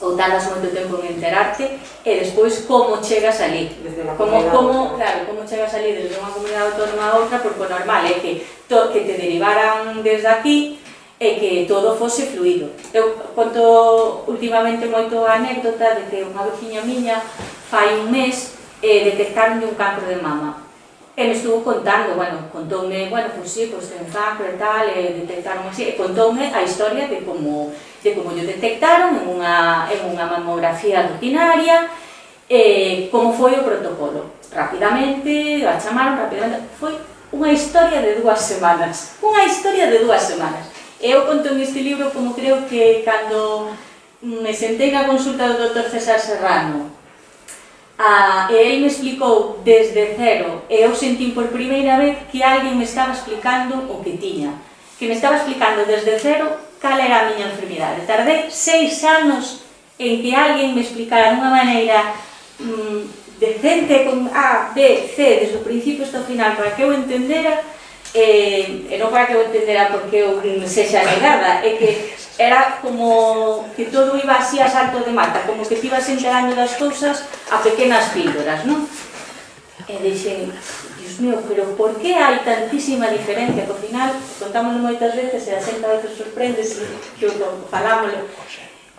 ou tardas moito tempo en enterarte, e despois como chegas ali, como chegas ali desde unha comunidade autónoma a outra, porque o normal é que te derivaran desde aquí e que todo fose fluido. Eu conto últimamente moito a anécdota de que unha veciña miña fai un mes detectaron un cancro de mama. E me estuvo contando, contoume, pois sí, pois ten un cancro e tal, e detectaron así, e contoume a historia de como yo detectaron en unha mamografía rutinaria, como foi o protocolo. Rapidamente, a chamaron rapidamente, foi unha historia de 2 semanas, E eu conto en este libro como creo que cando me sentei na consulta do Dr. César Serrano, e ele me explicou desde cero, e eu sentí por primeira vez que alguén me estaba explicando o que tiña, que me estaba explicando desde cero cal era a miña enfermidade. Tardei 6 anos en que alguén me explicara dunha maneira decente, con A, B, C, desde o principio hasta o final, para que eu entendera, e non para que eu entendera porque eu sexa negada, é que era como que todo iba así a salto de mata, como que te ibas enterando das cousas a pequenas píldoras, non? e dixen, Dios mío, pero por que hai tantísima diferencia? Que ao final, contámoslo moitas veces, e a xente a veces sorprendese, que falámoslo.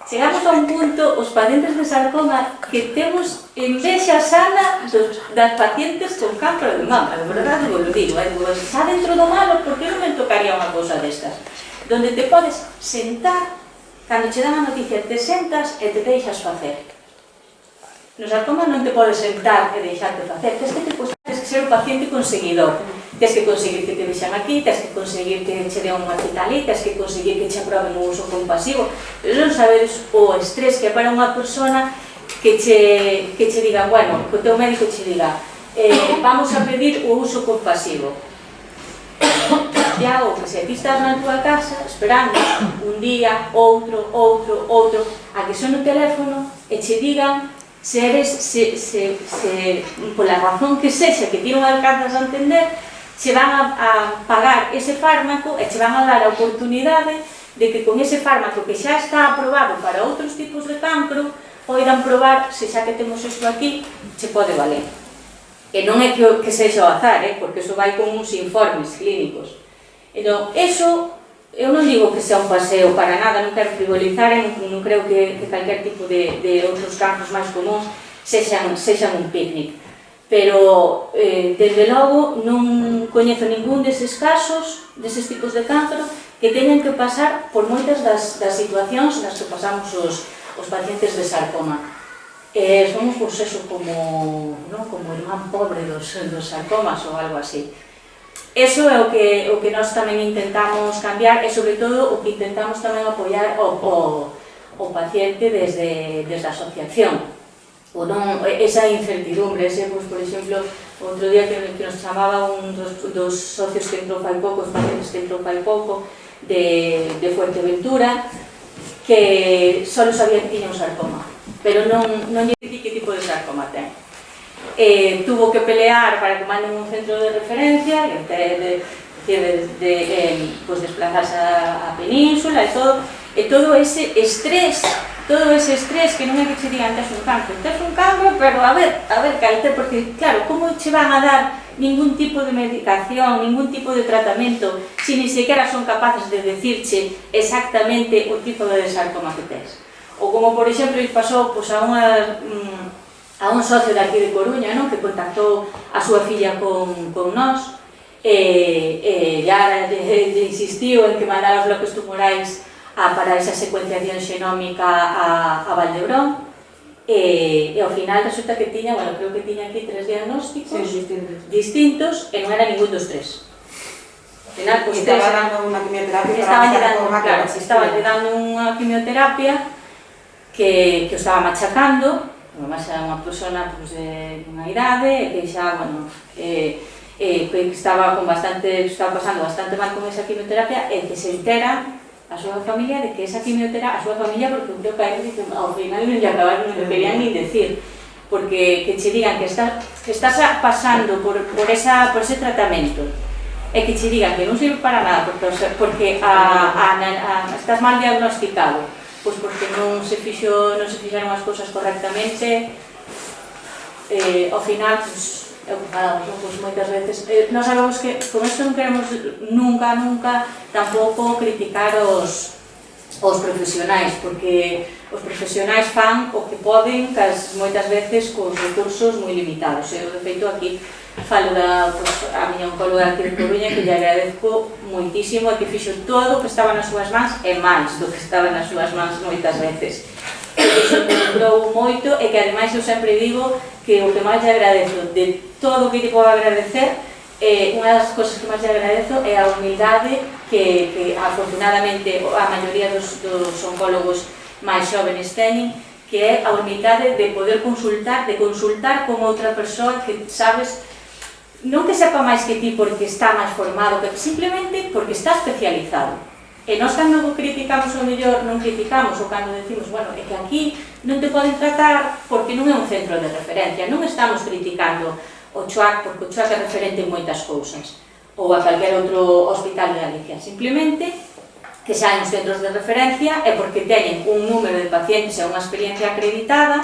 Chegamos a un punto, os pacientes de sarcoma, que temos envexa sana das pacientes con cancro de mama, de verdade vos lo digo, xa dentro do malo, por que non me tocaría unha cousa destas? Donde te podes sentar, cando che dan a noticia, te sentas e te deixas facer. No sarcoma non te podes sentar e deixarte facer, tens que ser o paciente conseguidor. Tens que conseguir que te vexan aquí, tens que conseguir que che den unha cita ali, tens que conseguir que che aproben o uso compasivo. Non sabedes o estrés que é para unha persona que che diga, bueno, que o teu médico che diga, vamos a pedir o uso compasivo. Ya, ou que se ti estás na tua casa esperando un día, outro, a que son o teléfono e che digan se pola razón que sexa que ti non alcanzas a entender, che van a pagar ese fármaco e che van a dar a oportunidade de que con ese fármaco que xa está aprobado para outros tipos de cancro poidan probar se xa que temos isto aquí che pode valer. E non é que sexa o azar, porque iso vai con uns informes clínicos. Entón, eso, eu non digo que sea un paseo para nada, non quero frivolizar, non creo que calquer tipo de outros cancros máis comuns sexan un picnic. Pero, desde logo, non coñezo ningún deses casos, deses tipos de cancro, que teñan que pasar por moitas das situacións nas que pasamos os pacientes de sarcoma. Somos, pois, eso, como irmán pobre dos sarcomas ou algo así. Eso é o que nós tamén intentamos cambiar e, sobre todo, o que intentamos tamén apoiar o paciente desde a asociación. Esa incertidumbre, por exemplo, outro día que nos chamaba un dos socios que entrou fai pouco, os pacientes que entrou fai pouco, de Fuerteventura, que só sabía que tiña un sarcoma, pero non lle dicía que tipo de sarcoma ten. Tuvo que pelear para que manden un centro de referencia, desplazarse a Península e todo ese estrés que non é que che digan tes un cancro, pero a ver, calte, porque claro, como che van a dar ningún tipo de medicación, ningún tipo de tratamento, si ni sequera son capaces de decirche exactamente o tipo de sarcoma que tes. Ou como, por exemplo, pasou a un socio de aquí de Coruña, que contactou a súa filla con nós, e ya insistiu en que mandara os bloques tumorais para esa secuenciación xenómica a Valdebrón, e ao final resulta que tiña, creo que tiña aquí 3 diagnósticos distintos e non era ningún dos 3. Estaba dando unha quimioterapia para sarcoma. Claro, estaban dando unha quimioterapia que o estaba machacando. Además era unha persona de unha idade que xa, que estaba pasando bastante mal con esa quimioterapia e que se entera a súa familia de que esa quimioterapia, a súa familia, porque creo que a ellos ao final non lle acabaron, non lle querían nin decir, porque que che digan que estás pasando por ese tratamento e que che digan que non sirve para nada porque estás mal diagnosticado, pois porque non se fixeron as cousas correctamente, ao final, moitas veces, nós sabemos que con isto non queremos nunca tampouco criticar os profesionais, porque os profesionais fan o que poden, moitas veces con recursos moi limitados. Eu, de feito, aquí falo a miña oncóloga aquí de Coruña, que lle agradezco moitísimo e que fixo todo o que estaba nas súas mans e máis do que estaba nas súas mans moitas veces. Iso me lembrou moito e que ademais eu sempre digo que o que máis lle agradezo de todo o que te podo agradecer, unha das cousas que máis lle agradezo é a humildade que afortunadamente a maioría dos oncólogos máis xóvenes teñen, que é a humildade de poder consultar con outra persoa que sabes, non que sepa máis que ti porque está máis formado, simplemente porque está especializado. E nós cando criticamos o mellor, non criticamos, ou cando decimos, é que aquí non te poden tratar porque non é un centro de referencia, non estamos criticando o CHUAC porque o CHUAC é referente en moitas cousas, ou a calquer outro hospital de Galicia, simplemente que xa hai uns centros de referencia é porque teñen un número de pacientes e unha experiencia acreditada,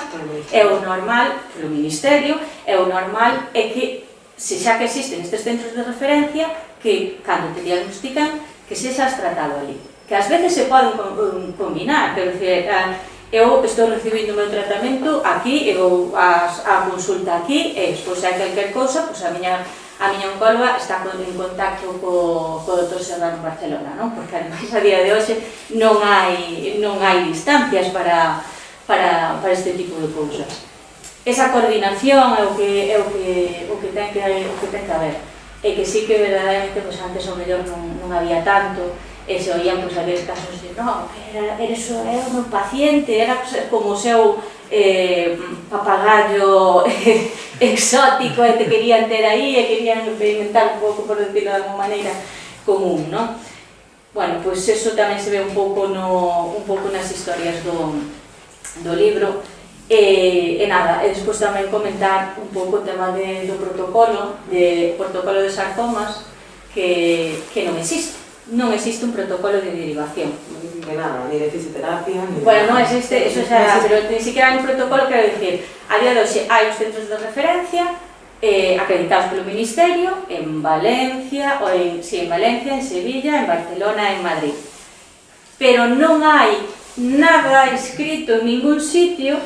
é o normal, polo Ministerio, é o normal é que, se xa que existen estes centros de referencia, que cando te diagnostican, que se xas tratado ali. Que ás veces se poden combinar, quero dicir, eu estou recibindo o meu tratamento aquí, eu a consulta aquí, e despois hai calquer cousa, pois a miña oncóloga está en contacto co Dr. Serrano en Barcelona, non? Porque ademais a día de hoxe non hai distancias para este tipo de cousas. Esa coordinación é o que ten que haber. E que sí que verdadeiramente, pois antes ao mellor non había tanto, e se oían pois aqueles casos de non, era o meu paciente, era como o seu papagayo exótico e te querían ter aí e querían experimentar un pouco, por decirlo de alguma maneira, común, non? Bueno, pois eso tamén se ve un pouco nas historias do libro. E nada, e despois tamén comentar un pouco o tema do protocolo de sarcomas que non existe. Non existe un protocolo de derivación. De nada, ni de fisioterapia, ni... Bueno, non existe, eso xa, pero ni siquiera hai un protocolo, quero dicir, a día de hoxe hai os centros de referencia acreditados polo Ministerio en Valencia, en Valencia, en Sevilla, en Barcelona, en Madrid. Pero non hai nada escrito en ningún sitio,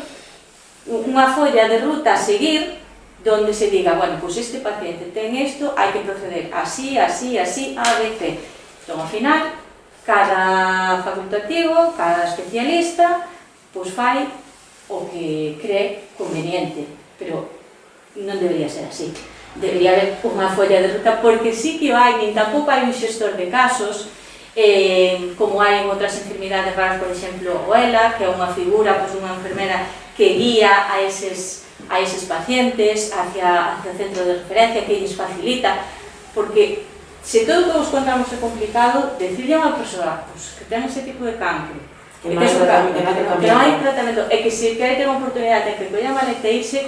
unha folla de ruta a seguir, donde se diga, bueno, pois este paciente ten isto, hai que proceder así, así, así, A, B, C. Entón, ao final, cada facultativo, cada especialista, pois fai o que cree conveniente, pero non debería ser así. Debería haber unha folla de ruta, porque sí que hai, nin tampouco hai un xestor de casos, como hai en outras enfermidades raras, por exemplo, o ELA, que é unha figura, pois unha enfermera que guía a eses pacientes hacia o centro de referencia, que lles facilita, porque se todo o que vos contamos é complicado, decirle a unha persoa que ten ese tipo de cancro, que non hai tratamento, e que se quere ter unha oportunidade de que colla maleta e irse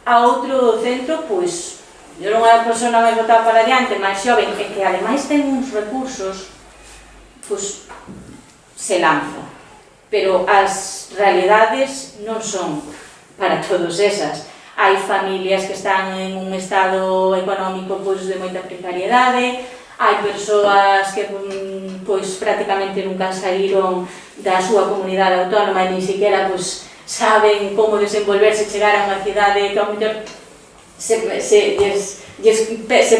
a outro centro, pois eu non é a persona máis botada para adiante, máis xoven, e que ademais ten uns recursos, pois se lanza. Pero as realidades non son para todos esas. Hai familias que están en un estado económico pois de moita precariedade, hai persoas que pois prácticamente nunca saíron da súa comunidade autónoma e nin siquiera pois saben como desenvolverse, chegar a unha cidade que ao mellor se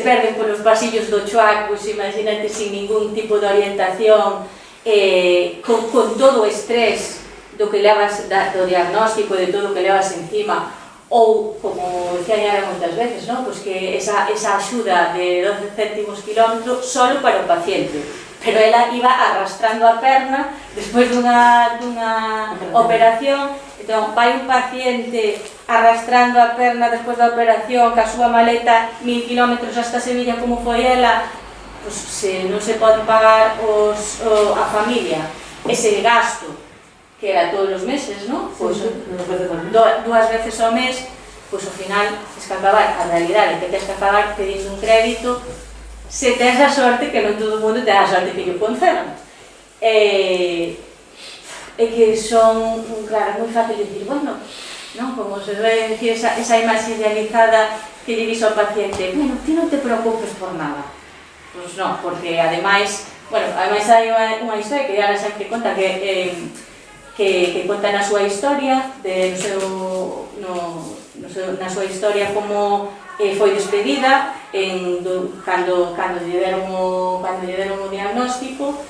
perden polos pasillos do Chuac, pois imagínate, sin ningún tipo de orientación, con todo o estrés do que levas do diagnóstico, de todo o que levas encima, ou, como decía Yara moitas veces, pois que esa axuda de 12 céntimos kilómetro solo para o paciente, pero ela iba arrastrando a perna despois dunha operación. Entón, vai un paciente arrastrando a perna despois da operación, ca súa maleta 1000 kilómetros hasta Sevilla, como foi ela, pois se non se pode pagar a familia ese gasto, que era todos os meses, non? Pois dúas veces ao mes, pois ao final tens que acabar, a realidade é que tens que acabar pedindo un crédito, se tens a sorte, que non todo o mundo ten a sorte que lle concedan. É que son, claro, moi fácil dicir, bueno, non? Como se debe decir esa imaxe idealizada que lle dixo ao paciente, bueno, ti non te preocupes por nada. Pois non, porque ademais, hai unha historia que Diana sempre conta, que conta na súa historia, na súa historia como foi despedida cando lle deron o diagnóstico,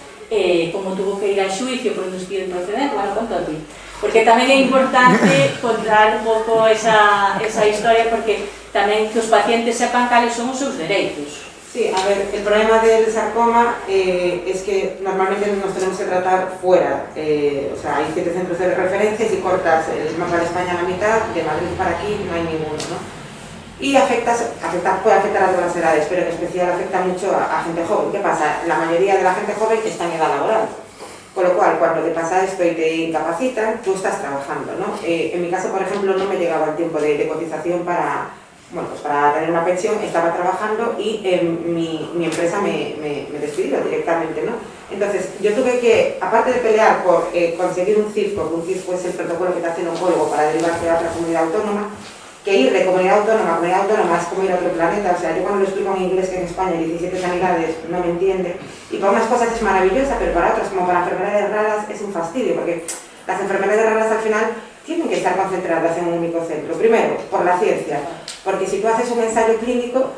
como tuvo que ir a xuicio por un despido improcedente. Bueno, conta ti, porque tamén é importante contar un pouco esa historia, porque tamén que os pacientes sepan cales son os seus dereitos. Sí, a ver, el problema del sarcoma es que normalmente nos tenemos que tratar fuera. O sea, hay 7 centros de referencia y si cortas el mapa de España a la mitad, de Madrid para aquí no hay ninguno, ¿no? Y puede afectar a todas las edades, pero en especial afecta mucho a gente joven. ¿Qué pasa? La mayoría de la gente joven está en edad laboral. Con lo cual, cuando te pasa esto y te incapacitan, tú estás trabajando, ¿no? En mi caso, por ejemplo, no me llegaba el tiempo de cotización para bueno, pues para tener una pensión estaba trabajando y mi empresa me despidió directamente, ¿no? Entonces, yo tuve que, aparte de pelear por conseguir un CIFCO, que un CIFCO es el protocolo que te hace el oncólogo para derivarte a otra comunidad autónoma, que ir de comunidad autónoma a comunidad autónoma es como ir a otro planeta. O sea, yo cuando lo explico en inglés que en España hay 17 sanidades no me entiende, y para unas cosas es maravillosa, pero para otras, como para enfermedades raras, es un fastidio, porque las enfermedades raras al final tienen que estar concentradas en un único centro. Primero, por la ciencia, porque si tú haces un ensayo clínico,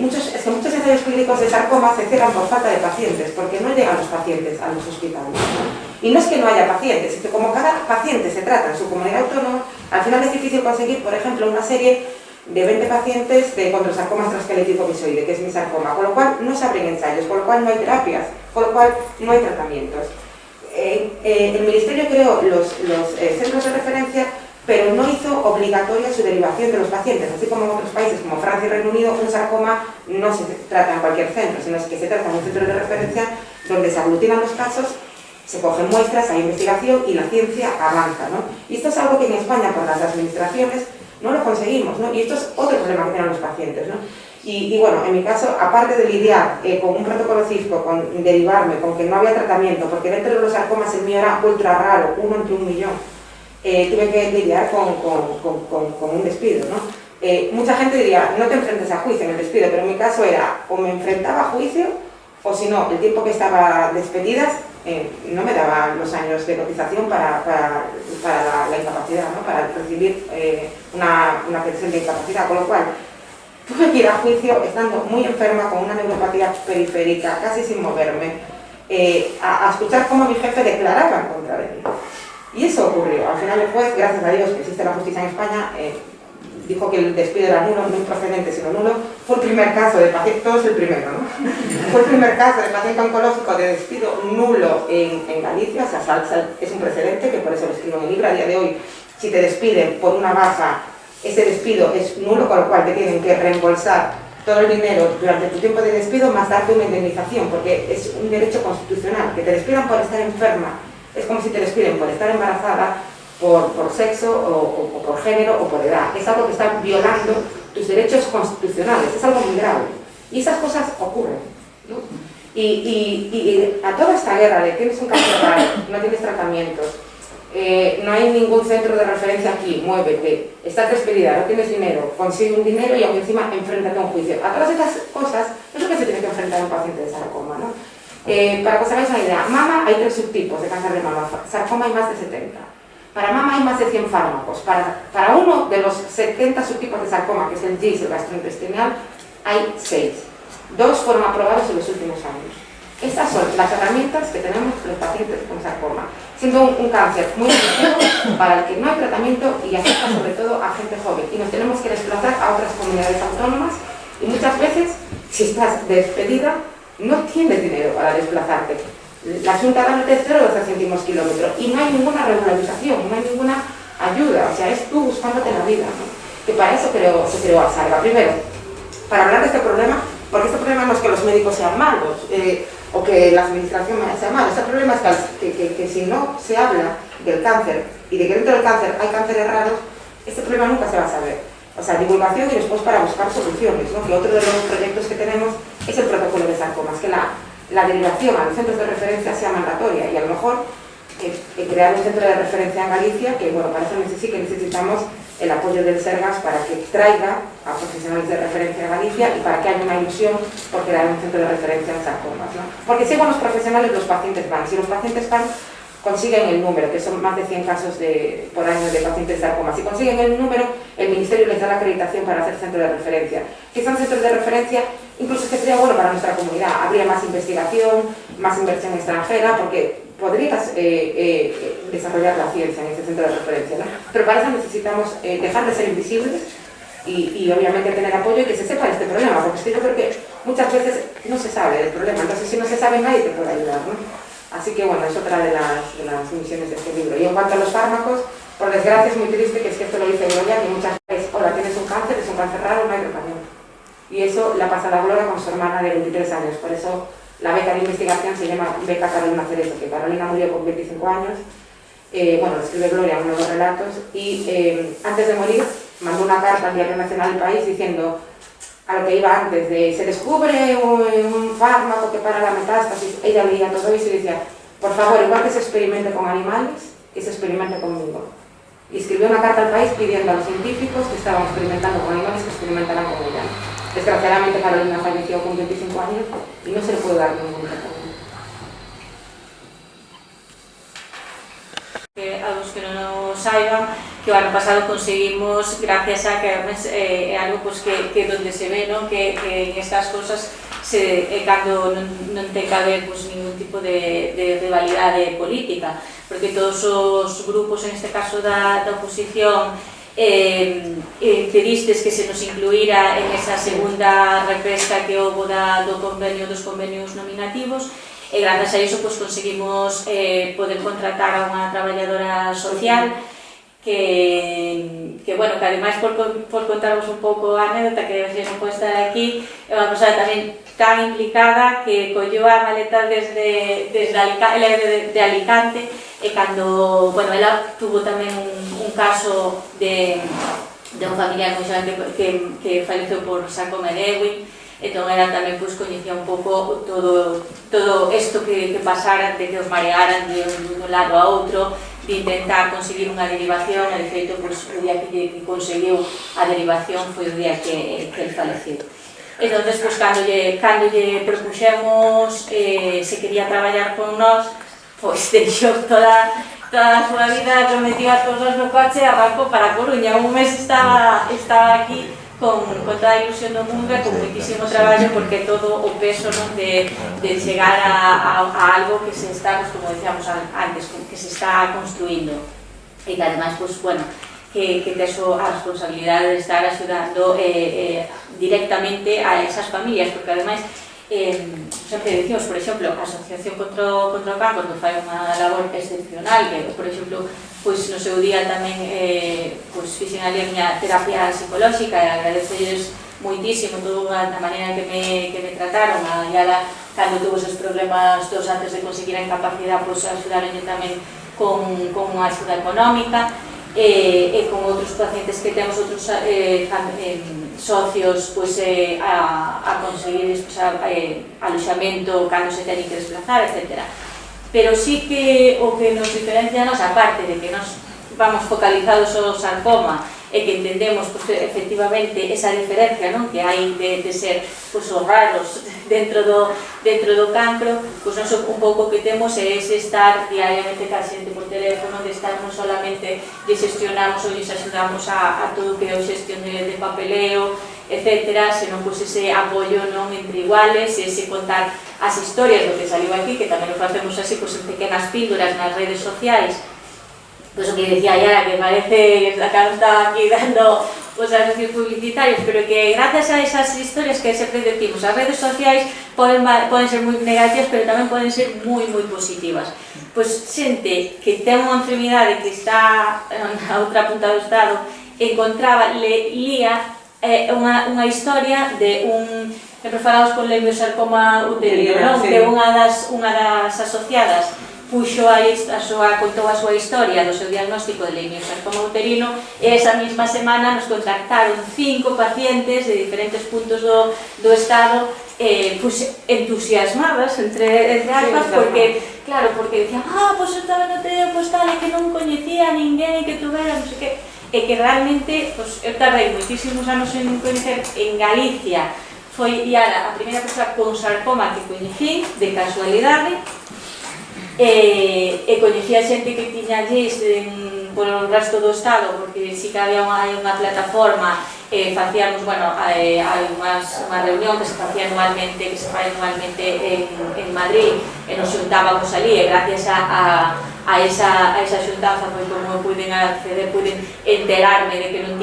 muchos ensayos clínicos de sarcoma se cierran por falta de pacientes, porque no llegan los pacientes a los hospitales, ¿no? Y no es que no haya pacientes, es que como cada paciente se trata en su comunidad autónoma, al final es difícil conseguir, por ejemplo, una serie de 20 pacientes de condrosarcoma transesquelético misoide, que es mi sarcoma, con lo cual no se abren ensayos, con lo cual no hay terapias, con lo cual no hay tratamientos. El Ministerio creó los centros de referencia, pero no hizo obligatoria su derivación de los pacientes, así como en otros países como Francia y Reino Unido, un sarcoma no se trata en cualquier centro, sino que se trata en un centro de referencia donde se aglutinan los casos, se cogen muestras, hay investigación y la ciencia avanza, ¿no? Y esto es algo que en España, por las administraciones, no lo conseguimos, ¿no? Y esto es otro problema que tienen los pacientes, ¿no? Y bueno, en mi caso, aparte de lidiar con un protocolo CIFCO, con derivarme, con que no había tratamiento, porque dentro de los sarcomas el mío era ultra raro, 1 entre 1 millón, tuve que lidiar con un despido, ¿no? Mucha gente diría, no te enfrentes a juicio en el despido, pero en mi caso era, o me enfrentaba a juicio, o si no, el tiempo que estaba despedidas no me daban los años de cotización para la incapacidad, ¿no? Para recibir una pensión de incapacidad, con lo cual tuve que ir a juicio estando muy enferma, con una neuropatía periférica, casi sin moverme, a escuchar cómo mi jefe declaraba en contra de mí. Y eso ocurrió. Al final el juez, gracias a Dios que existe la justicia en España, dijo que el despido era nulo, no improcedente, sino nulo. Fue el primer caso de paciente, todo es el primero, ¿no? Fue el primer caso de paciente oncológico de despido nulo en Galicia. O sea, es un precedente, que por eso lo escribo en el libro. A día de hoy, si te despiden por una baja, ese despido es nulo, con lo cual te tienen que reembolsar todo el dinero durante tu tiempo de despido, más darte una indemnización, porque es un derecho constitucional. Que te despidan por estar enferma es como si te despiden por estar embarazada, por sexo o por género o por edad. Es algo que está violando tus derechos constitucionales, es algo muy grave. Y esas cosas ocurren, ¿no? Y a toda esta guerra de tienes un cáncer raro, no tienes tratamientos, no hay ningún centro de referencia aquí, muévete, estás despedida, no tienes dinero, consigue un dinero y aún encima enfréntate a un juicio. A todas estas cosas no es lo que se tiene que enfrentar un paciente de sarcoma, ¿no? Para que os hagáis una idea, mama hay 3 subtipos de cáncer de mama, sarcoma hay más de 70. Para mama hay más de 100 fármacos. Para uno de los 70 subtipos de sarcoma, que es el GIS, el gastrointestinal, hay 6. 2 fueron aprobados en los últimos años. Estas son las herramientas que tenemos los pacientes con sarcoma, siendo un cáncer muy agresivo para el que no hay tratamiento y afecta sobre todo a gente joven. Y nos tenemos que desplazar a otras comunidades autónomas y muchas veces, si estás despedida, no tienes dinero para desplazarte. La Junta da 0,12 céntimos kilómetro y no hay ninguna regularización, no hay ninguna ayuda, o sea, es tú buscándote la vida, ¿no? Que para eso se creó Asarga. Primero, para hablar de este problema, porque este problema no es que los médicos sean malos o que la administración sea mala, este problema es que si no se habla del cáncer y de que dentro del cáncer hay cánceres raros, este problema nunca se va a saber. O sea, divulgación y después para buscar soluciones, ¿no? Que otro de los proyectos que tenemos es el protocolo de sarcomas, que la derivación a los centros de referencia sea mandatoria y a lo mejor crear un centro de referencia en Galicia, que bueno, para eso sí que necesitamos el apoyo del Sergas para que traiga a profesionales de referencia a Galicia y para que haya una ilusión por crear un centro de referencia en sarcomas, ¿no? Porque si van los profesionales, los pacientes van. Si los pacientes van, consiguen el número, que son más de 100 casos por año de pacientes de sarcoma. Si consiguen el número, el Ministerio les da la acreditación para hacer centro de referencia. Si son centros de referencia, incluso que sería bueno para nuestra comunidad. Habría más investigación, más inversión extranjera, porque podrías desarrollar la ciencia en ese centro de referencia, ¿no? Pero para eso necesitamos dejar de ser invisibles y obviamente tener apoyo y que se sepa de este problema, porque yo creo que muchas veces no se sabe del problema. Entonces, si no se sabe, nadie te puede ayudar, ¿no? Así que bueno, es otra de las misiones de este libro. Y en cuanto a los fármacos, por desgracia es muy triste, que es que esto lo dice Gloria, que muchas veces, hola, tienes un cáncer, es un cáncer raro, no hay tratamiento. Y eso la pasa la Gloria con su hermana de 23 años, por eso la beca de investigación se llama Beca Carolina Cerezo, que Carolina murió con 25 años, bueno, lo escribe Gloria en uno de los relatos, y antes de morir mandó una carta al Diario Nacional del País diciendo a lo que iba antes de se descubre un fármaco que para la metástasis. Ella leía todo eso y decía, por favor, igual que se experimente con animales, que se experimente conmigo. Y escribió una carta al país pidiendo a los científicos que estaban experimentando con animales que experimentaran con ella. Desgraciadamente Carolina falleció con 25 años y no se le puede dar ningún tratamiento. A los que non o saiban, que o ano pasado conseguimos, gracias a que é algo pues, que donde se ve, ¿no? que en estas cosas cando non ten que haber pues, ningún tipo de rivalidade política, porque todos os grupos, en este caso da oposición, pedistes que se nos incluíra en esa segunda repesca que houve dos convenios nominativos, e grazas a iso pues, conseguimos poder contratar a unha traballadora social que bueno, que ademais por contarvos un pouco a anécdota que se non pode estar aquí, é unha persona tamén tan implicada que colleu a maleta desde Alicante e cando, bueno, ela tuvo tamén un caso de un familiar moi xovén que faleceu por sarcoma de Ewing. Entón, ela tamén pues, coñecía un pouco todo isto que pasara, de que os marearan de un lado a outro, de intentar conseguir unha derivación, e de feito, pues, o día que conseguiu a derivación foi o día que el faleceu. Entón, pues, cando lle propuxemos se quería traballar con nós, pois deixou toda a súa vida, prometió as cousas no coche e arrancou para a Coruña. Un mes estaba aquí con toda a ilusión do mundo e con muitísimo traballo, porque todo o peso, ¿no? de chegar a algo que se está, pues, como decíamos antes, que se está construindo e que además, pues, bueno, que tes a responsabilidade de estar axudando directamente a esas familias, porque ademais sempre dicimos, por exemplo, a Asociación contra o Cancro que fai unha labor excepcional, que, por exemplo, pois no seu día tamén fixen ali a miña terapia psicolóxica e agradecelles moitísimo toda a maneira que me trataron. A Yala, cando tuvo esos problemas todos antes de conseguir a incapacidade, pois axudaronlle tamén con unha axuda económica e con outros pacientes que temos, outros socios, pois a conseguir aloxamento cando se teñen que desplazar, etc. Pero sí que o que nos diferencia a nos, aparte de que nos vamos focalizados ao sarcoma e que entendemos pues, efectivamente esa diferencia, non? Que hai de ser pues, os raros dentro do cancro, pues, non un pouco que temos é ese estar diariamente ca xente por teléfono, de estar non solamente lle xestionamos ou lle axudamos a todo o que é o xestión de papeleo, etcétera, senón pues, ese apoio non entre iguales, ese contar as historias do que saliu aquí, que tamén o facemos así pues, en pequenas píldoras nas redes sociais. Pues o que decía Yara, que parece que está aquí dando pues, anuncios publicitarios, pero que gracias a esas historias que sempre decimos, as redes sociais poden ser moi negativas, pero tamén poden ser moi positivas. Pois xente que ten unha enfermidade que está na outra punta do estado, encontraba, lía unha historia de un, sempre falamos con leiomyosarcoma uterino, non? Que unha das asociadas contou a súa historia do seu diagnóstico de leiomyosarcoma uterino e esa mesma semana nos contactaron 5 pacientes de diferentes puntos do estado entusiasmadas, entre aspas, porque, claro, porque decían, pois eu estaba no TEO, pois tal, e que non coñecía a ninguén que tuvera, non sei que, e que realmente, pois, eu tardei moitísimos anos en coñecer en Galicia, foi Yara a primeira persoa con sarcoma que coñecí, de casualidade, e coñecía xente que tiña llis polo resto do estado, porque si que había unha plataforma, facíamos, bueno, hai unha reunión que se fai anualmente en Madrid, e nos xuntábamos ali, e gracias a esa xuntanza foi como puiden acceder, puiden enterarme de que non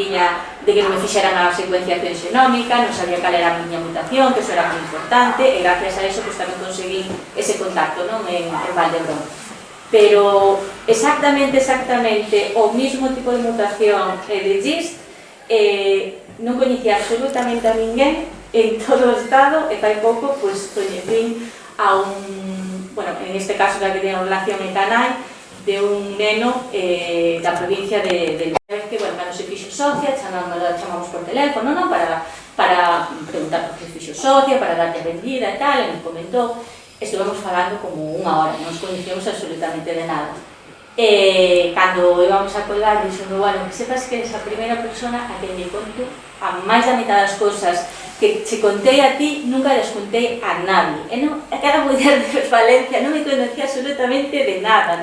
me fixeran a secuenciación xenómica, non sabía cal era a miña mutación, que eso era moi importante, e gracias a eso tamén conseguí ese contacto en Valdebrón. Pero exactamente o mismo tipo de mutación de GIST non coñecía absolutamente a ninguén en todo o estado, e fai pouco coñecín a un, bueno, en este caso da que ten relación en Canai, de un neno da provincia de Lugo, que, bueno, cando se fixo socia, chamamos por teléfono, non? Para preguntar por que fixo socia, para darlle a benvida e tal, e me comentou. Estuvemos falando como unha hora, non nos coñecíamos absolutamente de nada. Cando íbamos a colgar, dixo, bueno, que sepas que eres a primeira persona a que me conto a máis da mitad das cosas que se contei a ti, nunca les contei a nadie. Aquela muller de Valencia non me conocía absolutamente de nada,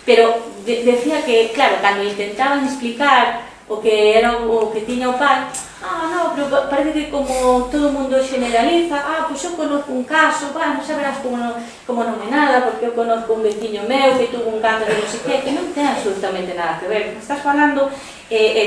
pero decía que, claro, cando intentaban explicar o que era o que tiña o pai, non, pero parece que como todo o mundo generaliza, pois eu conozco un caso, non saberás como non é nada, porque eu conozco un veciño meu que tuvo un cáncer de non sei que non ten absolutamente nada que ver. Estás falando,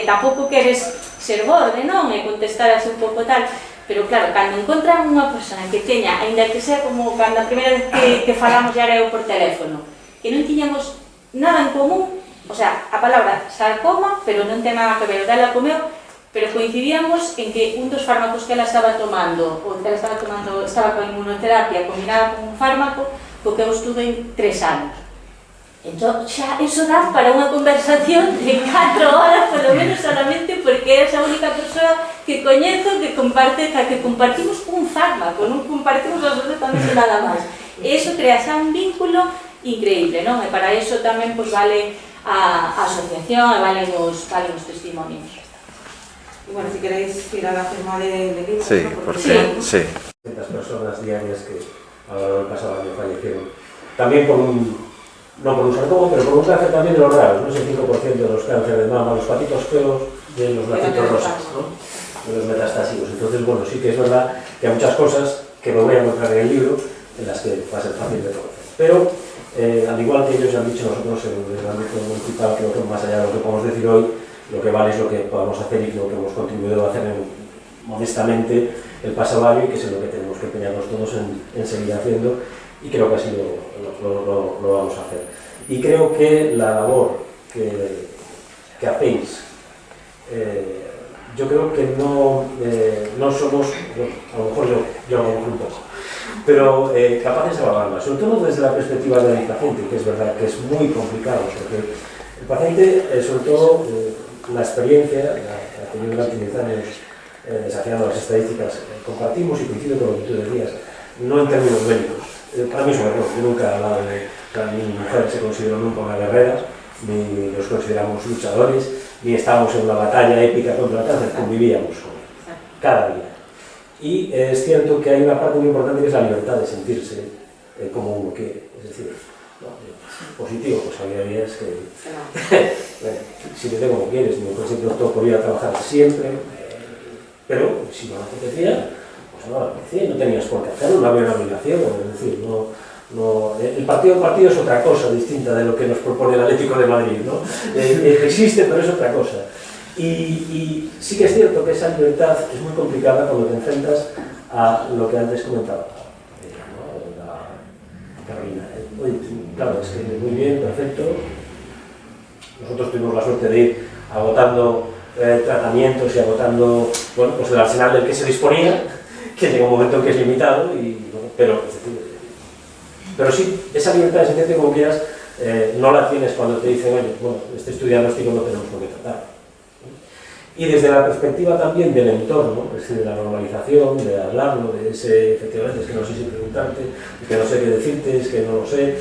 tampouco queres ser borde, non? E contestar así un pouco tal, pero claro, cando encontran unha persona que teña, ainda que sea como cando a primeira vez que falamos ya era eu por teléfono, que non tiñamos nada en común, o sea, a palabra sarcoma, pero non ten nada que ver, ela comeu, pero coincidíamos en que un dos fármacos que ela estaba tomando, ou que ela estaba con inmunoterapia combinada con un fármaco, porque eu estuve 3 anos. Entón, xa, iso dá para unha conversación de 4 horas, polo menos solamente, porque eres a única persoa que coñezo que compartimos un fármaco, non compartimos absolutamente nada máis. E iso crea xa un vínculo increíble, non? E para iso tamén vale a asociación e valen os testimonios. Y bueno, si queréis ir a la firma del libro, sí, ¿no? porque sí. Las personas diarias que a lo largo del pasado año fallecieron, también no por un sarcoma, pero por un cáncer también de los raros, ¿no? Ese 5% de los cánceres de mama, los patitos feos de los lacitos rosas, ¿no? De los metastásicos. Entonces, bueno, sí que es verdad que hay muchas cosas que me voy a encontrar en el libro en las que va a ser fácil de conocer. Pero, al igual que ellos han dicho, nosotros en el ámbito municipal, creo que más allá de lo que podemos decir hoy, lo que vale es lo que podamos hacer y lo que hemos contribuido a hacer modestamente el pasado año, y que es en lo que tenemos que empeñarnos todos en seguir haciendo, y creo que así lo vamos a hacer. Y creo que la labor que hacéis, yo creo que no somos, bueno, a lo mejor yo a lo mejor un poco, pero capaces de abordarla, sobre todo desde la perspectiva del paciente, que es verdad que es muy complicado, porque el paciente, sobre todo, la experiencia, la que yo durante 10 años desafiando las estadísticas, compartimos y coincido con lo que tú decías, no en términos médicos. Para mí es un error, yo nunca he hablado de mi mujer se consideró nunca una guerrera, ni nos consideramos luchadores, ni estábamos en una batalla épica contra el cáncer, convivíamos con él, cada día. Y es cierto que hay una parte muy importante que es la libertad de sentirse como uno quiere, es decir, positivo, pues había días que, bueno, siéntete como quieres, mi mujer siempre optó por ir a trabajar siempre, pero si no lo apetecía, pues no lo apetecía, no tenías por qué hacerlo, no había una obligación, es decir, el partido es otra cosa distinta de lo que nos propone el Atlético de Madrid, ¿no? Existe, pero es otra cosa. Y sí que es cierto que esa libertad es muy complicada cuando te enfrentas a lo que antes comentaba, ¿no? Carolina. Oye, claro, es que muy bien, perfecto. Nosotros tuvimos la suerte de ir agotando tratamientos y agotando, bueno, pues el arsenal del que se disponía, que llega un momento en que es limitado, pero sí, esa libertad de sentirte como quieras no la tienes cuando te dicen, oye, bueno, este diagnóstico no tenemos por qué tratar. Y desde la perspectiva también del entorno, es decir, de la normalización, de hablarlo, de ese, efectivamente, es que no sé si preguntarte, es que no sé qué decirte, es que no lo sé,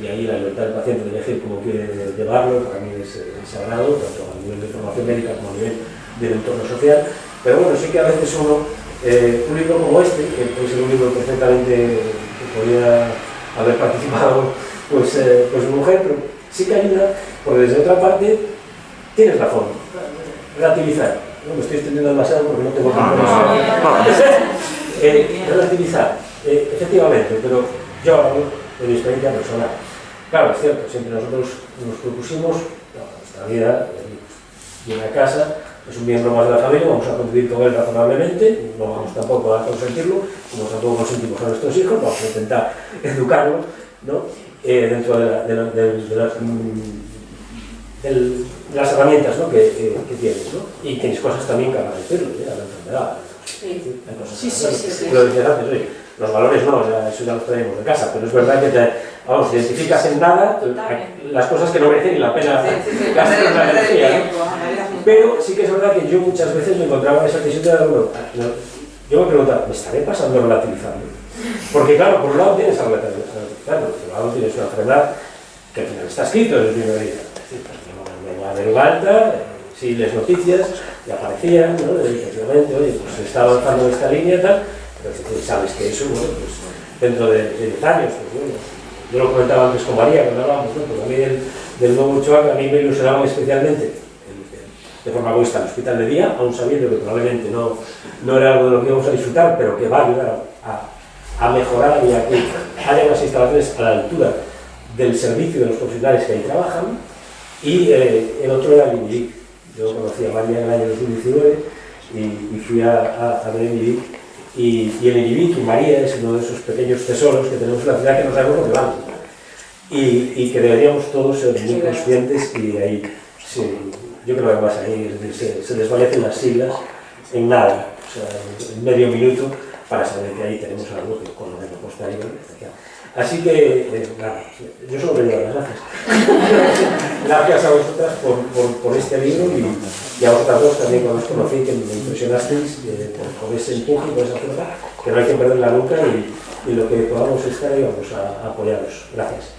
y ahí la libertad del paciente de elegir cómo quiere llevarlo, para mí es sagrado, tanto a nivel de formación médica como a nivel del entorno social. Pero bueno, sí que a veces un libro como este, que puede ser un libro perfectamente que podría haber participado pues mi mujer, pero sí que ayuda, porque desde otra parte tienes la forma. Relativizar, no me estoy extendiendo demasiado porque no tengo tiempo. Relativizar, efectivamente, pero yo hablo de mi experiencia personal. Claro, es cierto, siempre nosotros nos propusimos, nuestra vida, viene a casa, es un miembro más de la familia, vamos a convivir con él razonablemente, no vamos tampoco a consentirlo, como tampoco consentimos a nuestros hijos, vamos a intentar educarlo, ¿no? Dentro de las herramientas, ¿no? que tienes, ¿no? Y tienes cosas también que agradecerle, a la enfermedad. Sí. Hay cosas Sí. Lo decías antes, oye, los valores no, eso ya los traemos de casa, pero es verdad que te identificas en nada las cosas que no merecen ni la pena gastar una energía, ¿no? Pero sí que es verdad que yo muchas veces me encontraba esa tensión de, bueno, yo me preguntaba, ¿me estaré pasando relativizando? Porque claro, por un lado tienes a relativizar, por otro lado tienes una enfermedad que al final está escrito desde el primer día. Es decir, pues me voy a ver alta, sí, les noticias, y aparecían, ¿no? Efectivamente, oye, pues se está avanzando en esta línea y tal, pero si sabes que eso, bueno, pues dentro de 10 años, pues bueno, yo lo comentaba antes con María cuando hablábamos, ¿no? Pues a mí del nuevo Ochoa, a mí me ilusionaba especialmente de forma egoísta el hospital de día, aún sabiendo que probablemente no era algo de lo que íbamos a disfrutar, pero que va a ayudar a mejorar y a que haya unas instalaciones a la altura del servicio de los profesionales que ahí trabajan. Y el otro era el INIVIC. Yo conocí a María en el año 2019 y fui a ver el INIVIC. Y el INIVIC y María es uno de esos pequeños tesoros que tenemos en la ciudad que no sabemos lo que van. Y que deberíamos todos ser muy conscientes y ahí, sí, yo creo que además ahí se desvanecen las siglas en nada, o sea, en medio minuto, para saber que ahí tenemos algo que con lo menos costa ahí. Así que, nada, yo solo quería dar las gracias. Gracias a vosotras por este libro y a vosotras dos también cuando os conocí, que me impresionasteis por ese empuje y por esa fuerza, que no hay que perderla nunca y lo que podamos estar ahí vamos a apoyaros. Gracias.